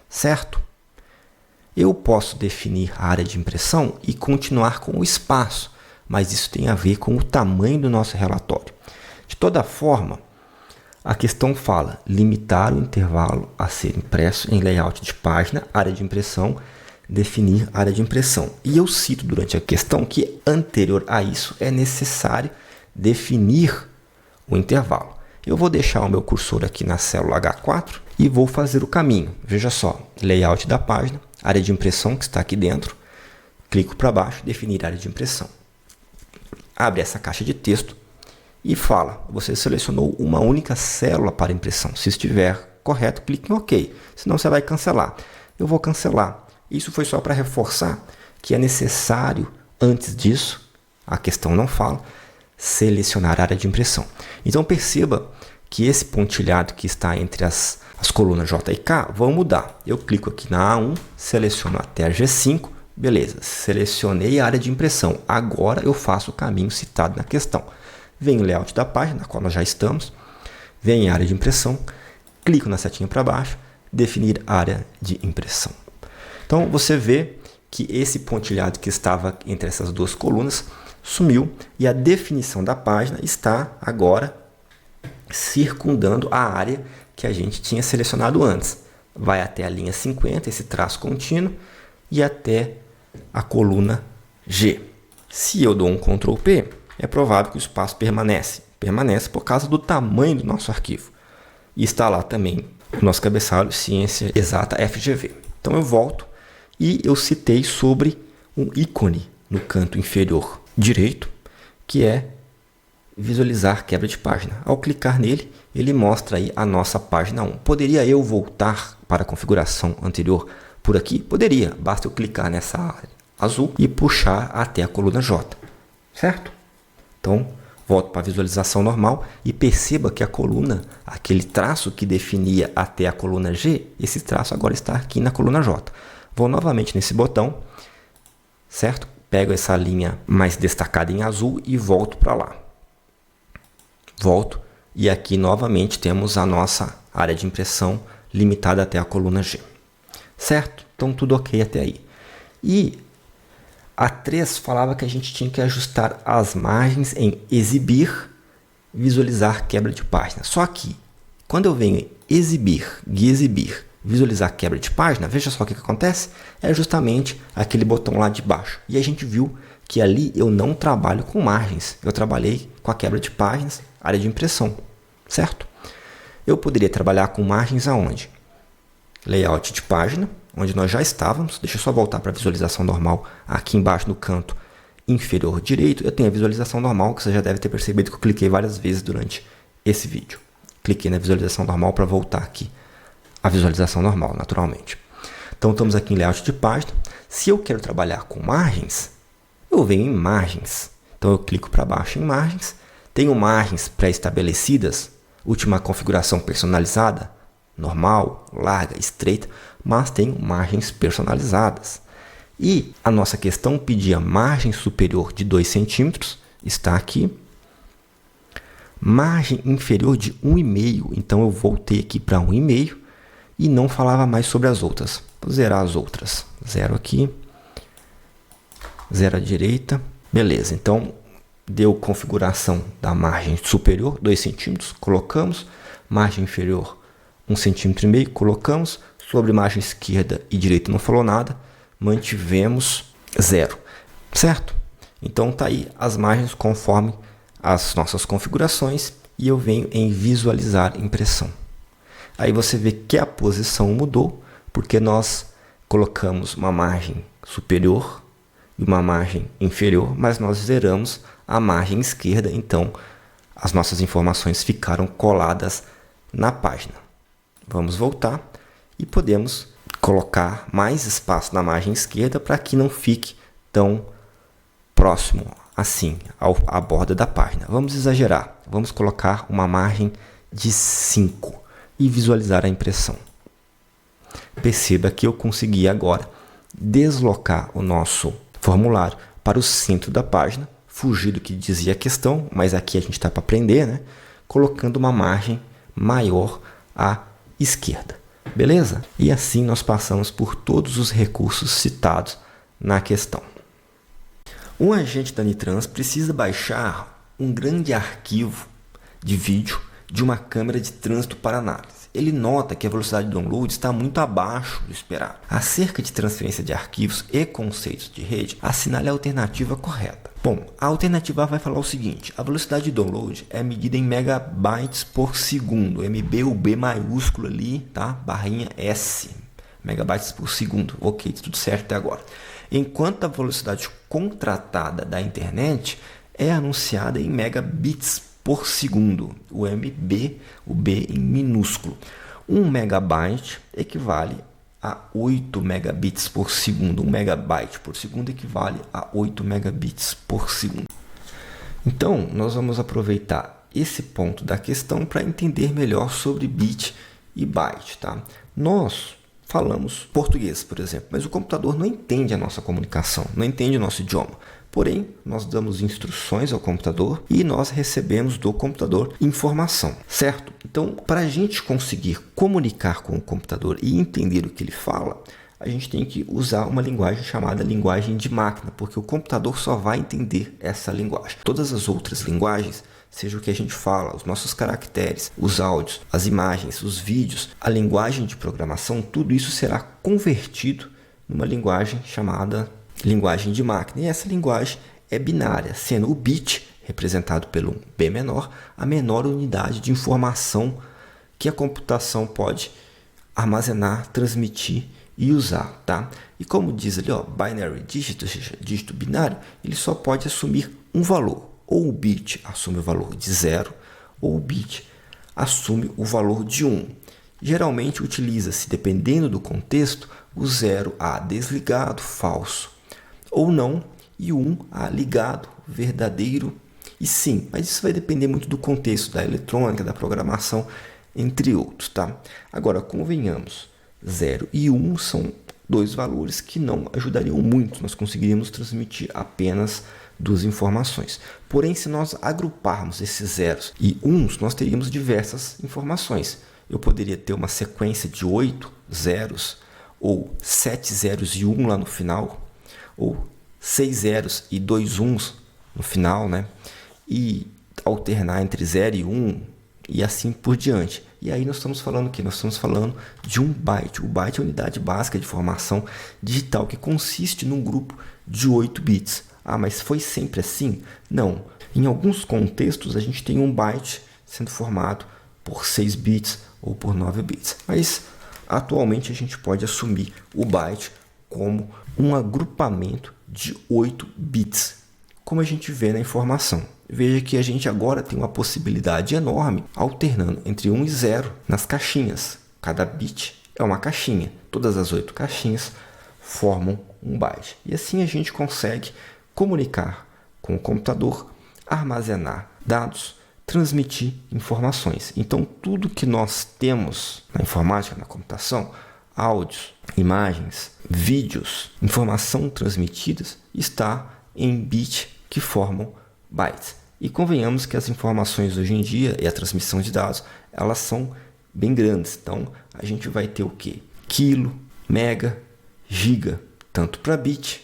certo? Eu posso definir a área de impressão e continuar com o espaço, mas isso tem a ver com o tamanho do nosso relatório. De toda forma, a questão fala limitar o intervalo a ser impresso em layout de página, área de impressão, definir área de impressão. E eu cito durante a questão que anterior a isso é necessário definir o intervalo. Eu vou deixar o meu cursor aqui na célula H4 e vou fazer o caminho. Veja só, layout da página, área de impressão que está aqui dentro, clico para baixo, definir área de impressão. Abre essa caixa de texto e fala, você selecionou uma única célula para impressão. Se estiver correto, clique em OK, senão você vai cancelar. Eu vou cancelar. Isso foi só para reforçar que é necessário, antes disso, a questão não fala, selecionar a área de impressão. Então perceba que esse pontilhado que está entre as colunas J e K vão mudar. Eu clico aqui na A1, seleciono até a G5, beleza, selecionei a área de impressão. Agora eu faço o caminho citado na questão. Venho o layout da página, na qual nós já estamos, venho a área de impressão, clico na setinha para baixo, definir área de impressão. Então você vê que esse pontilhado que estava entre essas duas colunas sumiu e a definição da página está agora circundando a área que a gente tinha selecionado antes. Vai até a linha 50, esse traço contínuo, e até a coluna G. Se eu dou um Ctrl P, é provável que o espaço permanece. Permanece por causa do tamanho do nosso arquivo. E está lá também o nosso cabeçalho Ciência Exata FGV. Então eu volto e eu citei sobre um ícone no canto inferior direito, que é visualizar quebra de página. Ao clicar nele, ele mostra aí a nossa página 1. Poderia eu voltar para a configuração anterior por aqui? Poderia, basta eu clicar nessa área azul e puxar até a coluna J, certo? Então, volto para a visualização normal e perceba que a coluna, aquele traço que definia até a coluna G, esse traço agora está aqui na coluna J. Vou novamente nesse botão, certo? Pego essa linha mais destacada em azul e volto para lá. Volto e aqui novamente temos a nossa área de impressão limitada até a coluna G. Certo? Então tudo ok até aí. E a 3 falava que a gente tinha que ajustar as margens em exibir, visualizar quebra de página. Só que quando eu venho em exibir, visualizar quebra de página, veja só o que acontece. É justamente aquele botão lá de baixo. E a gente viu que ali eu não trabalho com margens. Eu trabalhei com a quebra de páginas, área de impressão, certo? Eu poderia trabalhar com margens aonde? Layout de página, onde nós já estávamos. Deixa eu só voltar para a visualização normal. Aqui embaixo no canto inferior direito, eu tenho a visualização normal, que você já deve ter percebido que eu cliquei várias vezes durante esse vídeo. Cliquei na visualização normal para voltar aqui à visualização normal, naturalmente. Então, estamos aqui em layout de página. Se eu quero trabalhar com margens, eu venho em margens. Então, eu clico para baixo em margens. Tenho margens pré-estabelecidas, última configuração personalizada, normal, larga, estreita, mas tenho margens personalizadas. E a nossa questão pedia margem superior de 2 centímetros, está aqui. Margem inferior de 1,5, então eu voltei aqui para 1,5 e não falava mais sobre as outras. Vou zerar as outras. 0 aqui, 0 à direita, beleza. Então, deu configuração da margem superior, 2 centímetros, colocamos. Margem inferior, 1,5 centímetro, colocamos. Sobre margem esquerda e direita não falou nada, mantivemos 0, certo? Então tá aí as margens conforme as nossas configurações e eu venho em visualizar impressão. Aí você vê que a posição mudou porque nós colocamos uma margem superior e uma margem inferior, mas nós zeramos a margem esquerda, então as nossas informações ficaram coladas na página. Vamos voltar e podemos colocar mais espaço na margem esquerda para que não fique tão próximo assim à borda da página. Vamos exagerar, vamos colocar uma margem de 5 e visualizar a impressão. Perceba que eu consegui agora deslocar o nosso formulário para o centro da página, fugir do que dizia a questão, mas aqui a gente está para aprender, né? Colocando uma margem maior à esquerda. Beleza? E assim nós passamos por todos os recursos citados na questão. Um agente da Nitrans precisa baixar um grande arquivo de vídeo de uma câmera de trânsito para análise. Ele nota que a velocidade de download está muito abaixo do esperado. Acerca de transferência de arquivos e conceitos de rede, assinale a alternativa correta. Bom, a alternativa vai falar o seguinte: a velocidade de download é medida em megabytes por segundo, MB, o B maiúsculo ali, tá? Barrinha S, megabytes por segundo. Ok, tudo certo até agora. Enquanto a velocidade contratada da internet é anunciada em megabits por segundo, o MB, o B em minúsculo. 1 megabyte equivale a 8 megabits por segundo. 1 megabyte por segundo equivale a 8 megabits por segundo. Então, nós vamos aproveitar esse ponto da questão para entender melhor sobre bit e byte, tá? Nós falamos português, por exemplo, mas o computador não entende a nossa comunicação, não entende o nosso idioma. Porém, nós damos instruções ao computador e nós recebemos do computador informação, certo? Então, para a gente conseguir comunicar com o computador e entender o que ele fala, a gente tem que usar uma linguagem chamada linguagem de máquina, porque o computador só vai entender essa linguagem. Todas as outras linguagens, seja o que a gente fala, os nossos caracteres, os áudios, as imagens, os vídeos, a linguagem de programação, tudo isso será convertido numa linguagem chamada linguagem de máquina. E essa linguagem é binária, sendo o bit, representado pelo B menor, a menor unidade de informação que a computação pode armazenar, transmitir e usar, tá? E como diz ali, ó, binary digit, ou seja, dígito binário, ele só pode assumir um valor. Ou o bit assume o valor de 0, ou o bit assume o valor de 1. Geralmente utiliza-se, dependendo do contexto, o 0 a desligado, falso, ou não, e o 1 a ligado, verdadeiro e sim. Mas isso vai depender muito do contexto, da eletrônica, da programação, entre outros, tá? Agora, convenhamos, 0 e 1 são dois valores que não ajudariam muito, nós conseguiríamos transmitir apenas duas informações. Porém, se nós agruparmos esses zeros e uns, nós teríamos diversas informações. Eu poderia ter uma sequência de 8 zeros, ou 7 zeros e 1 lá no final, ou 6 zeros e 2 uns no final, né? E alternar entre 0 e 1 e assim por diante. E aí nós estamos falando o quê? Nós estamos falando de um byte. O byte é a unidade básica de informação digital que consiste num grupo de 8 bits. Ah, mas foi sempre assim? Não. Em alguns contextos a gente tem um byte sendo formado por 6 bits ou por 9 bits. Mas atualmente a gente pode assumir o byte como um agrupamento de 8 bits, como a gente vê na informação. Veja que a gente agora tem uma possibilidade enorme alternando entre 1 e 0 nas caixinhas. Cada bit é uma caixinha. Todas as 8 caixinhas formam um byte. E assim a gente consegue comunicar com o computador, armazenar dados, transmitir informações. Então, tudo que nós temos na informática, na computação, áudios, imagens, vídeos, informação transmitidas, está em bit que formam bytes. E convenhamos que as informações hoje em dia e a transmissão de dados, elas são bem grandes. Então, a gente vai ter o quê? Quilo, mega, giga, tanto para bit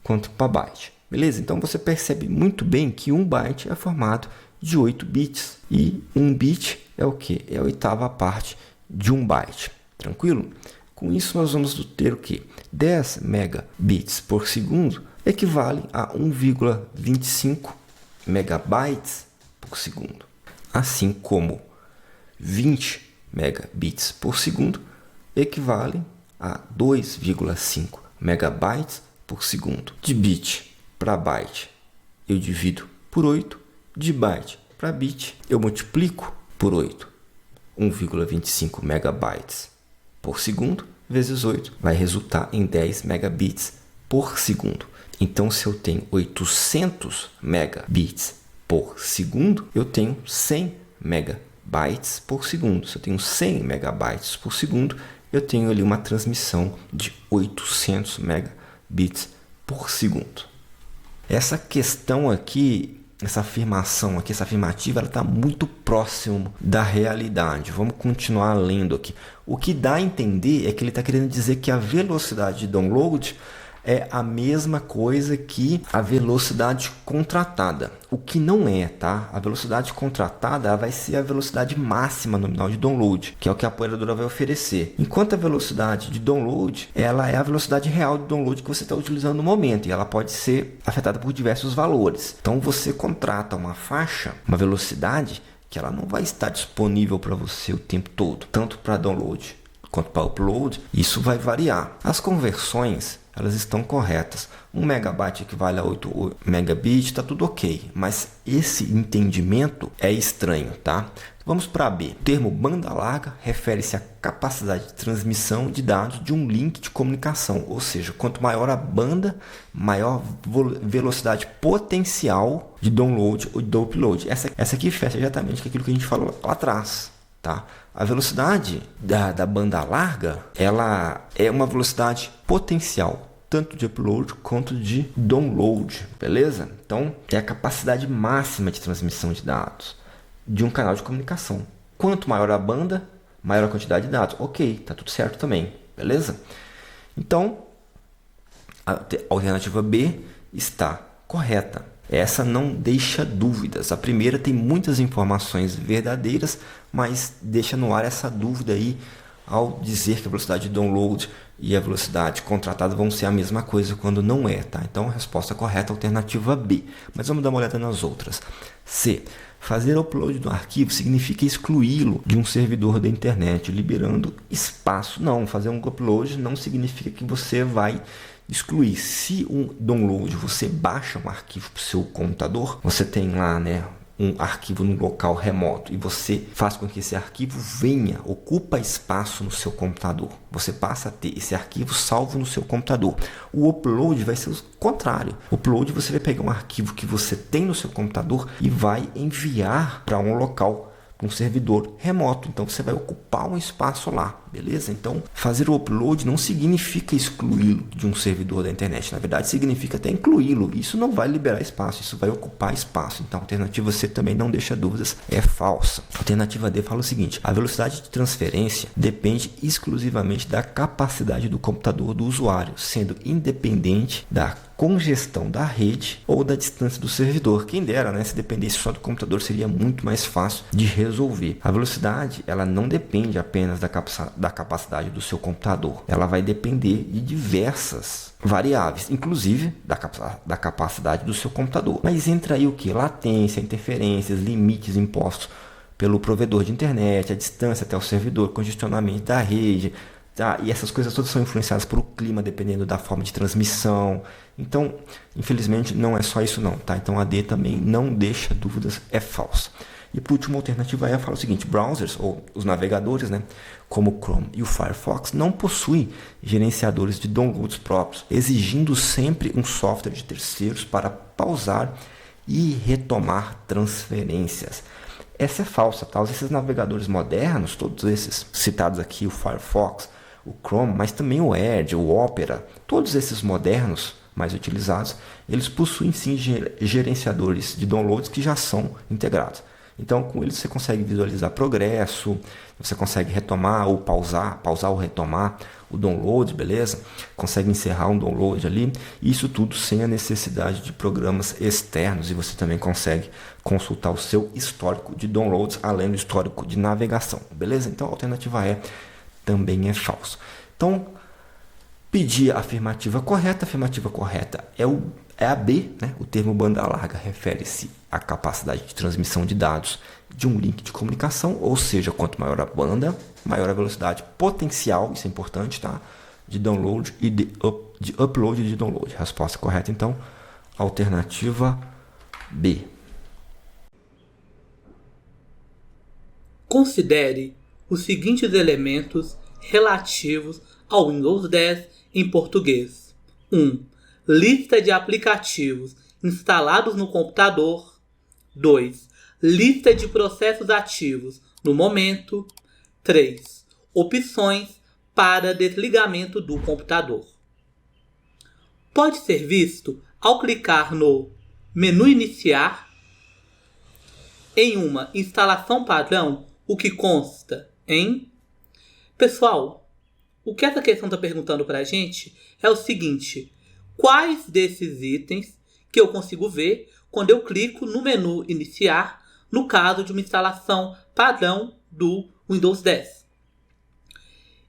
quanto para byte. Beleza? Então, você percebe muito bem que um byte é formado de 8 bits. E um bit é o quê? É a oitava parte de um byte. Tranquilo? Com isso, nós vamos ter o quê? 10 megabits por segundo equivale a 1,25 megabytes por segundo. Assim como 20 megabits por segundo equivale a 2,5 megabytes por segundo. De bit para byte, eu divido por 8. De byte para bit, eu multiplico por 8. 1,25 megabytes por segundo vezes 8 vai resultar em 10 megabits por segundo. Então, se eu tenho 800 megabits por segundo, eu tenho 100 megabytes por segundo. Se eu tenho 100 megabytes por segundo, eu tenho ali uma transmissão de 800 megabits por segundo. Essa questão aqui, essa afirmação aqui, essa afirmativa, ela está muito próximo da realidade. Vamos continuar lendo aqui. O que dá a entender é que ele está querendo dizer que a velocidade de download é a mesma coisa que a velocidade contratada. O que não é, tá? A velocidade contratada vai ser a velocidade máxima nominal de download, que é o que a apoiadora vai oferecer. Enquanto a velocidade de download, ela é a velocidade real de download que você está utilizando no momento, e ela pode ser afetada por diversos valores. Então você contrata uma faixa, uma velocidade, que ela não vai estar disponível para você o tempo todo, tanto para download quanto para upload. Isso vai variar. As conversões, elas estão corretas. 1 megabyte equivale a 8 megabits, está tudo ok. Mas esse entendimento é estranho, tá? Vamos para B. O termo banda larga refere-se à capacidade de transmissão de dados de um link de comunicação. Ou seja, quanto maior a banda, maior velocidade potencial de download ou de upload. Essa aqui fecha exatamente com aquilo que a gente falou lá atrás. Tá? A velocidade da banda larga, ela é uma velocidade potencial, tanto de upload quanto de download, beleza? Então, é a capacidade máxima de transmissão de dados de um canal de comunicação. Quanto maior a banda, maior a quantidade de dados. Ok, tá tudo certo também, beleza? Então, a alternativa B está correta. Essa não deixa dúvidas. A primeira tem muitas informações verdadeiras, mas deixa no ar essa dúvida aí ao dizer que a velocidade de download e a velocidade contratada vão ser a mesma coisa quando não é, tá? Então a resposta correta é a alternativa B. Mas vamos dar uma olhada nas outras. C. Fazer upload do arquivo significa excluí-lo de um servidor da internet, liberando espaço. Não, fazer um upload não significa que você vai excluir. Se um download, você baixa um arquivo para o seu computador, você tem lá, né, um arquivo no local remoto e você faz com que esse arquivo ocupa espaço no seu computador. Você passa a ter esse arquivo salvo no seu computador. O upload vai ser o contrário. O upload, você vai pegar um arquivo que você tem no seu computador e vai enviar para um local, um servidor remoto. Então você vai ocupar um espaço lá, beleza? Então fazer o upload não significa excluí-lo de um servidor da internet. Na verdade, significa até incluí-lo. Isso não vai liberar espaço, isso vai ocupar espaço. Então a alternativa C também não deixa dúvidas, é falsa. A alternativa D fala o seguinte: a velocidade de transferência depende exclusivamente da capacidade do computador do usuário, sendo independente da congestão da rede ou da distância do servidor. Quem dera, né? Se dependesse só do computador, seria muito mais fácil de resolver. A velocidade, ela não depende apenas da capacidade do seu computador. Ela vai depender de diversas variáveis, inclusive da capacidade do seu computador. Mas entra aí o que? Latência, interferências, limites impostos pelo provedor de internet, a distância até o servidor, congestionamento da rede. Tá? E essas coisas todas são influenciadas por o clima, dependendo da forma de transmissão. Então, infelizmente, não é só isso não. Tá? Então, a D também não deixa dúvidas, é falsa. E por último, a alternativa E fala o seguinte: browsers, ou os navegadores, né, como o Chrome e o Firefox, não possuem gerenciadores de downloads próprios, exigindo sempre um software de terceiros para pausar e retomar transferências. Essa é falsa, tá? Esses navegadores modernos, todos esses citados aqui, o Firefox, o Chrome, mas também o Edge, o Opera, todos esses modernos mais utilizados, eles possuem sim gerenciadores de downloads que já são integrados. Então, com eles você consegue visualizar progresso, você consegue retomar ou pausar ou retomar o download, beleza? Consegue encerrar um download ali, isso tudo sem a necessidade de programas externos, e você também consegue consultar o seu histórico de downloads, além do histórico de navegação, beleza? Então, a alternativa E também é falsa. Então, pedir a afirmativa correta é a B, né? O termo banda larga refere-se à capacidade de transmissão de dados de um link de comunicação, ou seja, quanto maior a banda, maior a velocidade potencial, isso é importante, tá? de download e de upload e de download. Resposta correta, então, alternativa B. Considere os seguintes elementos relativos ao Windows 10 em português. 1. Lista de aplicativos instalados no computador. 2. Lista de processos ativos no momento. 3. Opções para desligamento do computador. Pode ser visto ao clicar no menu Iniciar em uma instalação padrão, o que consta em... Pessoal, o que essa questão está perguntando para a gente é o seguinte: quais desses itens que eu consigo ver quando eu clico no menu Iniciar, no caso de uma instalação padrão do Windows 10?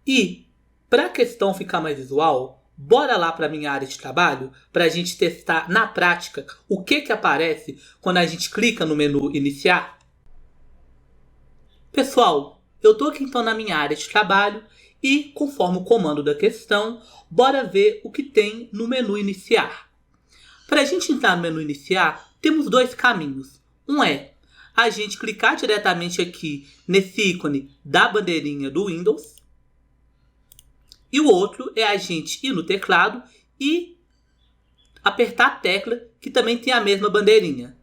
E, para a questão ficar mais visual, bora lá para a minha área de trabalho para a gente testar na prática o que aparece quando a gente clica no menu Iniciar. Pessoal, eu estou aqui então na minha área de trabalho e, conforme o comando da questão, bora ver o que tem no menu Iniciar. Para a gente entrar no menu Iniciar, temos dois caminhos. Um é a gente clicar diretamente aqui nesse ícone da bandeirinha do Windows. E o outro é a gente ir no teclado e apertar a tecla que também tem a mesma bandeirinha,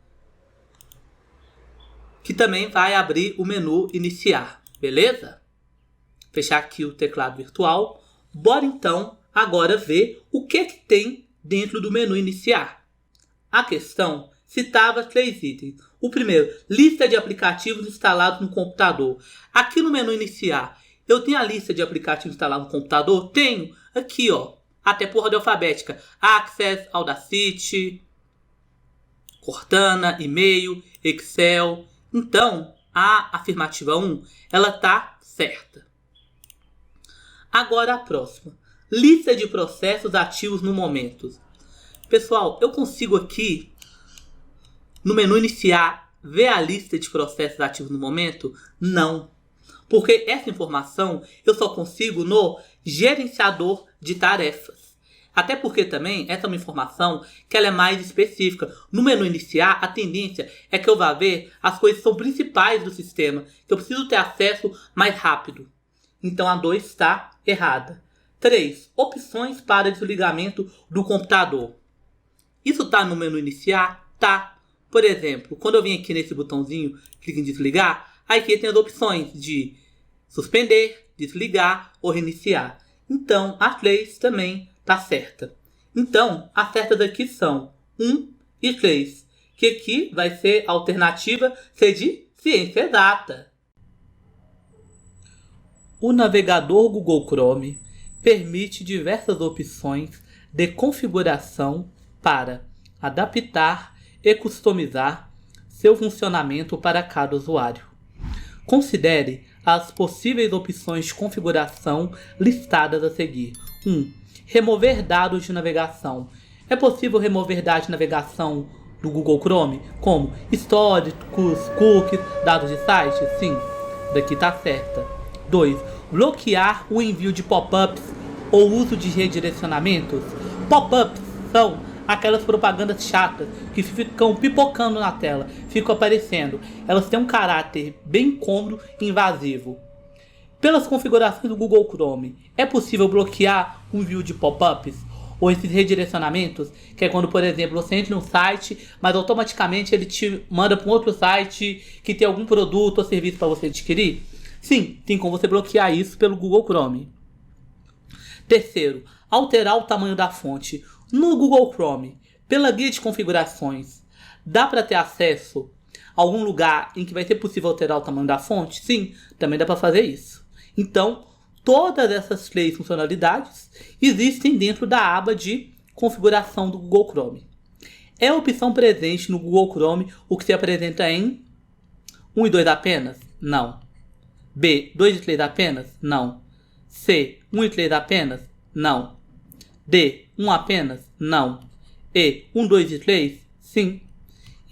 que também vai abrir o menu Iniciar, beleza? Fechar aqui o teclado virtual. Bora então agora ver o que tem dentro do menu Iniciar. A questão citava 3 itens. O primeiro, lista de aplicativos instalados no computador. Aqui no menu Iniciar, eu tenho a lista de aplicativos instalados no computador? Tenho. Aqui, ó. Até por ordem alfabética. Access, Audacity, Cortana, e-mail, Excel. Então, a afirmativa 1, ela tá certa. Agora a próxima. Lista de processos ativos no momento. Pessoal, eu consigo aqui, no menu Iniciar, ver a lista de processos ativos no momento? Não. Porque essa informação eu só consigo no gerenciador de tarefas. Até porque também essa é uma informação que ela é mais específica. No menu Iniciar, a tendência é que eu vá ver as coisas que são principais do sistema, que eu preciso ter acesso mais rápido. Então a 2 está errada. 3. Opções para desligamento do computador. Isso está no menu Iniciar? Tá. Por exemplo, quando eu vim aqui nesse botãozinho, clique em desligar, aqui tem as opções de suspender, desligar ou reiniciar. Então, a 3 também está certa. Então, as certas aqui são 1 e 3, que aqui vai ser a alternativa C de ciência exata. O navegador Google Chrome permite diversas opções de configuração para adaptar e customizar seu funcionamento para cada usuário. Considere as possíveis opções de configuração listadas a seguir. 1. Remover dados de navegação. É possível remover dados de navegação do Google Chrome, como históricos, cookies, dados de site? Sim, daqui está certa. 2. Bloquear o envio de pop-ups ou uso de redirecionamentos. Pop-ups são aquelas propagandas chatas que ficam pipocando na tela, ficam aparecendo. Elas têm um caráter bem incômodo e invasivo. Pelas configurações do Google Chrome, é possível bloquear o envio de pop-ups ou esses redirecionamentos, que é quando, por exemplo, você entra num site, mas automaticamente ele te manda para um outro site que tem algum produto ou serviço para você adquirir? Sim, tem como você bloquear isso pelo Google Chrome. Terceiro, alterar o tamanho da fonte. No Google Chrome, pela guia de configurações, dá para ter acesso a algum lugar em que vai ser possível alterar o tamanho da fonte? Sim, também dá para fazer isso. Então, todas essas 3 funcionalidades existem dentro da aba de configuração do Google Chrome. É a opção presente no Google Chrome o que se apresenta em 1 e 2 apenas? Não. B, 2 e 3 apenas? Não. C, 1 e 3 apenas? Não. D, 1 apenas? Não. E, 1, 2 e 3? Sim.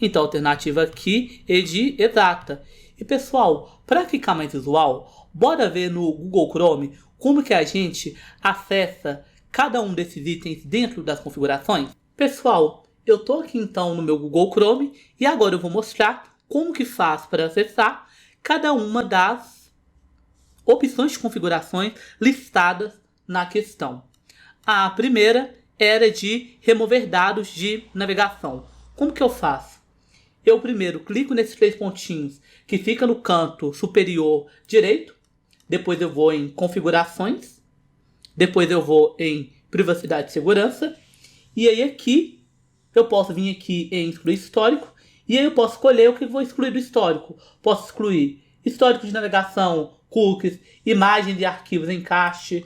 Então a alternativa aqui é de exata. E pessoal, para ficar mais visual, bora ver no Google Chrome como que a gente acessa cada um desses itens dentro das configurações? Pessoal, eu estou aqui então no meu Google Chrome e agora eu vou mostrar como que faz para acessar cada uma das opções de configurações listadas na questão. A primeira era de remover dados de navegação. Como que eu faço? Eu primeiro clico nesses 3 pontinhos que fica no canto superior direito, depois eu vou em configurações, depois eu vou em privacidade e segurança, e aí aqui eu posso vir aqui em excluir histórico, e aí eu posso escolher o que eu vou excluir do histórico. Posso excluir histórico de navegação, cookies, imagens e arquivos em cache.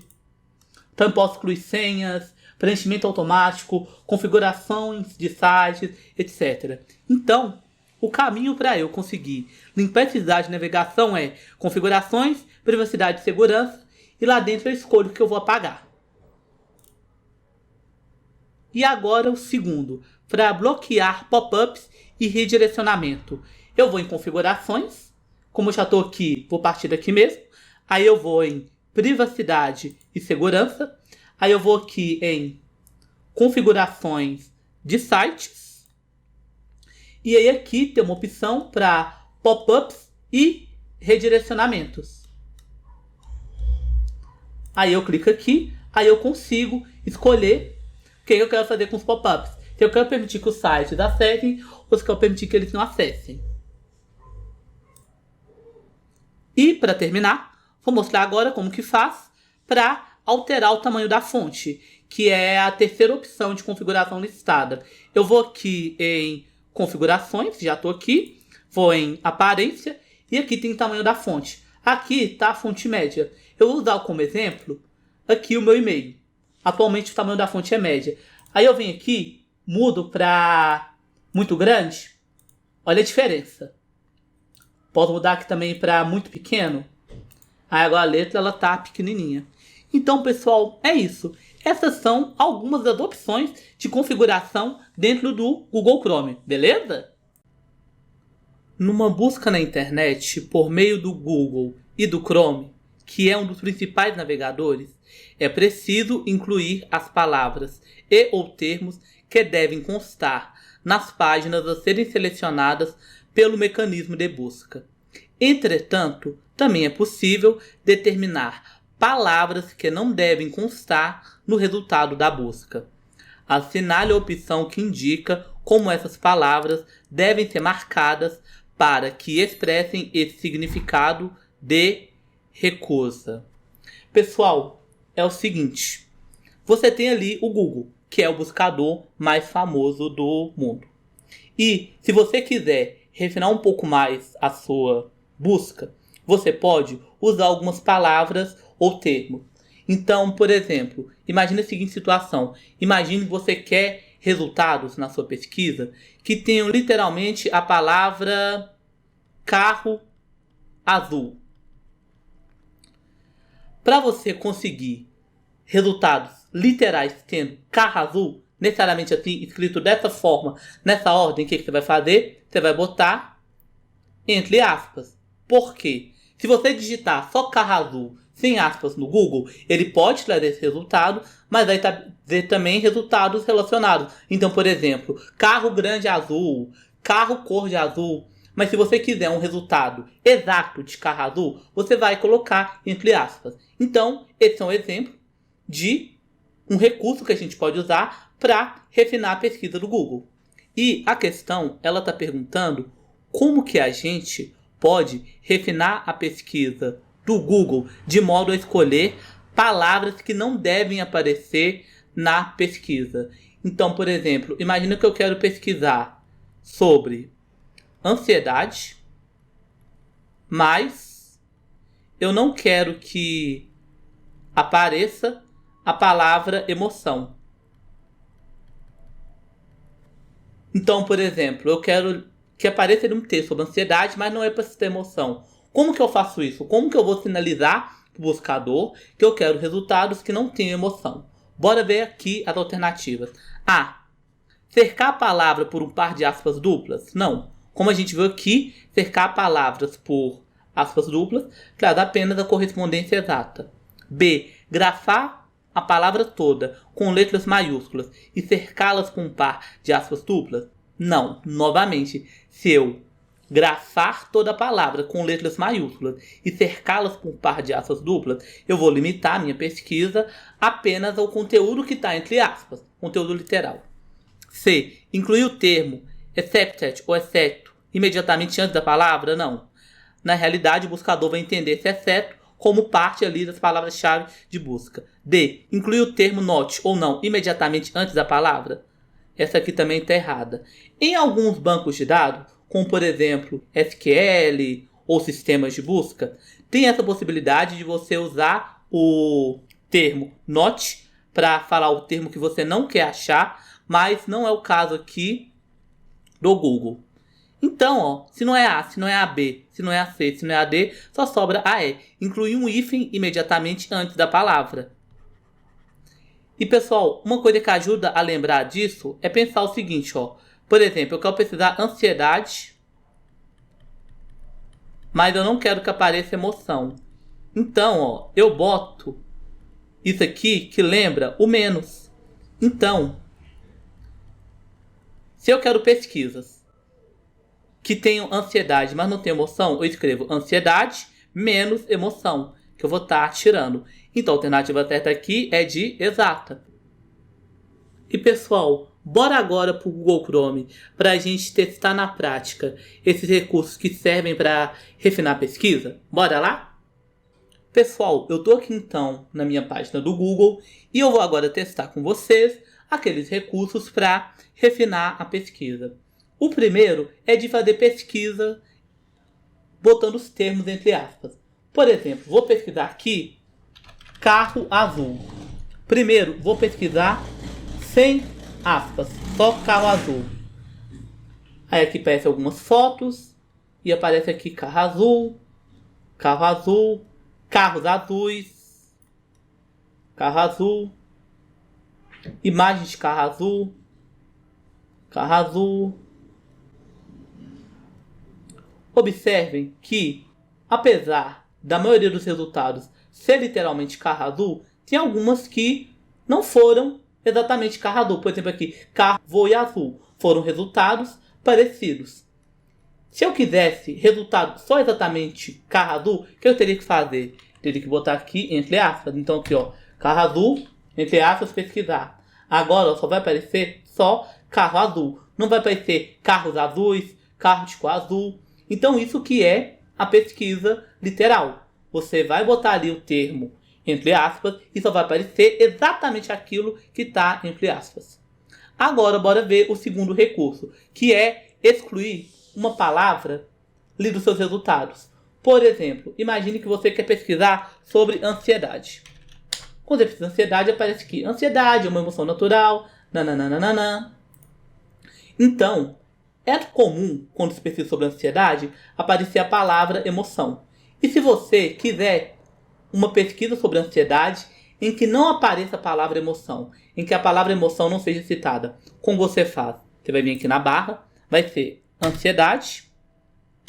Também posso excluir senhas, preenchimento automático, configurações de sites, etc. Então, o caminho para eu conseguir limpar esses dados de navegação é configurações, privacidade e segurança, e lá dentro eu escolho o que eu vou apagar. E agora o segundo, para bloquear pop-ups e redirecionamento. Eu vou em configurações, como eu já estou aqui, vou partir daqui mesmo. Aí eu vou em privacidade e segurança. Aí eu vou aqui em configurações de sites. E aí aqui tem uma opção para pop-ups e redirecionamentos. Aí eu clico aqui, aí eu consigo escolher o que eu quero fazer com os pop-ups. Se eu quero permitir que os sites acessem ou se eu quero permitir que eles não acessem. E para terminar, vou mostrar agora como que faz para alterar o tamanho da fonte, que é a terceira opção de configuração listada. Eu vou aqui em configurações, já estou aqui, vou em aparência e aqui tem o tamanho da fonte. Aqui está a fonte média. Eu vou usar como exemplo aqui o meu e-mail. Atualmente o tamanho da fonte é média. Aí eu venho aqui, mudo para muito grande. Olha a diferença. Posso mudar aqui também para muito pequeno. Aí agora a letra ela tá pequenininha. Então, pessoal, é isso. Essas são algumas das opções de configuração dentro do Google Chrome, beleza? Numa busca na internet por meio do Google e do Chrome, que é um dos principais navegadores, é preciso incluir as palavras e ou termos que devem constar nas páginas a serem selecionadas pelo mecanismo de busca. Entretanto, também é possível determinar palavras que não devem constar no resultado da busca. Assinale a opção que indica como essas palavras devem ser marcadas para que expressem esse significado de recusa. Pessoal, é o seguinte, você tem ali o Google, que é o buscador mais famoso do mundo. E se você quiser refinar um pouco mais a sua busca, você pode usar algumas palavras ou termos. Então, por exemplo, imagine a seguinte situação. Imagine que você quer resultados na sua pesquisa que tenham literalmente a palavra carro azul. Para você conseguir resultados literais tendo carro azul, necessariamente assim, escrito dessa forma, nessa ordem, o que você vai fazer? Você vai botar entre aspas. Por quê? Se você digitar só carro azul sem aspas no Google, ele pode trazer esse resultado, mas vai trazer também resultados relacionados. Então, por exemplo, carro grande azul, carro cor de azul. Mas se você quiser um resultado exato de carro azul, você vai colocar entre aspas. Então, esse é um exemplo de um recurso que a gente pode usar para refinar a pesquisa do Google. E a questão, ela está perguntando como que a gente pode refinar a pesquisa do Google de modo a escolher palavras que não devem aparecer na pesquisa. Então, por exemplo, imagina que eu quero pesquisar sobre ansiedade, mas eu não quero que apareça a palavra emoção. Então, por exemplo, eu quero que apareça um texto sobre ansiedade, mas não é para citar emoção. Como que eu faço isso? Como que eu vou sinalizar para o buscador que eu quero resultados que não tenham emoção? Bora ver aqui as alternativas. A. Cercar a palavra por um par de aspas duplas? Não. Como a gente viu aqui, cercar palavras por aspas duplas traz apenas a correspondência exata. B. Grafar a palavra toda com letras maiúsculas e cercá-las com um par de aspas duplas? Não. Novamente, se eu grafar toda a palavra com letras maiúsculas e cercá-las com um par de aspas duplas, eu vou limitar a minha pesquisa apenas ao conteúdo que está entre aspas, conteúdo literal. C. Incluir o termo excepted ou exceto imediatamente antes da palavra? Não. Na realidade, o buscador vai entender esse exceto como parte ali das palavras-chave de busca. D. Incluir o termo not ou não imediatamente antes da palavra? Essa aqui também está errada. Em alguns bancos de dados, como por exemplo SQL ou sistemas de busca, tem essa possibilidade de você usar o termo not para falar o termo que você não quer achar, mas não é o caso aqui do Google. Então, se não é A, se não é a B, se não é a C, se não é a D, só sobra a E. Incluir um hífen imediatamente antes da palavra. E pessoal, uma coisa que ajuda a lembrar disso é pensar o seguinte, por exemplo, eu quero pesquisar ansiedade, mas eu não quero que apareça emoção. Então, eu boto isso aqui que lembra o menos. Então, se eu quero pesquisas que tenham ansiedade, mas não tem emoção, eu escrevo ansiedade menos emoção, que eu vou estar tirando. Então a alternativa certa aqui é de exata. E pessoal, bora agora para o Google Chrome para a gente testar na prática esses recursos que servem para refinar a pesquisa? Bora lá? Pessoal, eu estou aqui então na minha página do Google e eu vou agora testar com vocês aqueles recursos para refinar a pesquisa. O primeiro é de fazer pesquisa botando os termos entre aspas. Por exemplo, vou pesquisar aqui carro azul. Primeiro, vou pesquisar sem aspas, só carro azul. Aí aqui aparece algumas fotos e aparece aqui carro azul, carros azuis, carro azul, imagens de carro azul, carro azul. Observem que, apesar da maioria dos resultados ser literalmente carro azul, tem algumas que não foram exatamente carro azul. Por exemplo aqui, carro e azul foram resultados parecidos. Se eu quisesse resultado só exatamente carro azul, o que eu teria que fazer? Teria que botar aqui entre aspas. Então aqui, carro azul, entre aspas, pesquisar. Agora só vai aparecer só carro azul. Não vai aparecer carros azuis, carro de cor azul. Então isso que é a pesquisa literal. Você vai botar ali o termo entre aspas e só vai aparecer exatamente aquilo que está entre aspas. Agora bora ver o segundo recurso, que é excluir uma palavra ali dos seus resultados. Por exemplo, imagine que você quer pesquisar sobre ansiedade. Quando você pesquisa ansiedade, aparece aqui, ansiedade é uma emoção natural, nananana. Então, é comum, quando se pesquisa sobre ansiedade, aparecer a palavra emoção. E se você quiser uma pesquisa sobre ansiedade em que não apareça a palavra emoção, em que a palavra emoção não seja citada, como você faz? Você vai vir aqui na barra, vai ser ansiedade,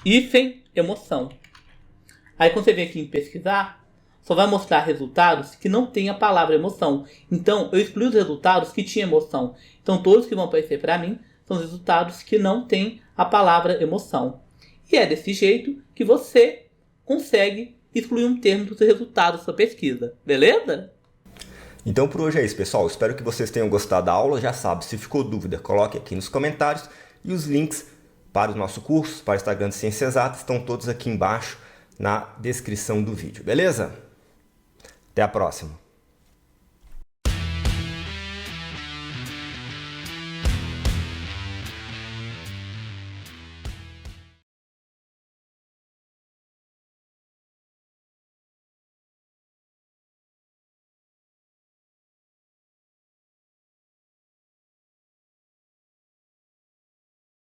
hífen, emoção. Aí quando você vem aqui em pesquisar, só vai mostrar resultados que não tem a palavra emoção. Então eu excluí os resultados que tinham emoção. Então todos que vão aparecer para mim são os resultados que não tem a palavra emoção. E é desse jeito que você consegue excluir um termo dos resultados da sua pesquisa. Beleza? Então por hoje é isso, pessoal. Espero que vocês tenham gostado da aula. Já sabe, se ficou dúvida, coloque aqui nos comentários. E os links para o nosso curso, para o Instagram de Ciências Exatas, estão todos aqui embaixo na descrição do vídeo. Beleza? Até a próxima.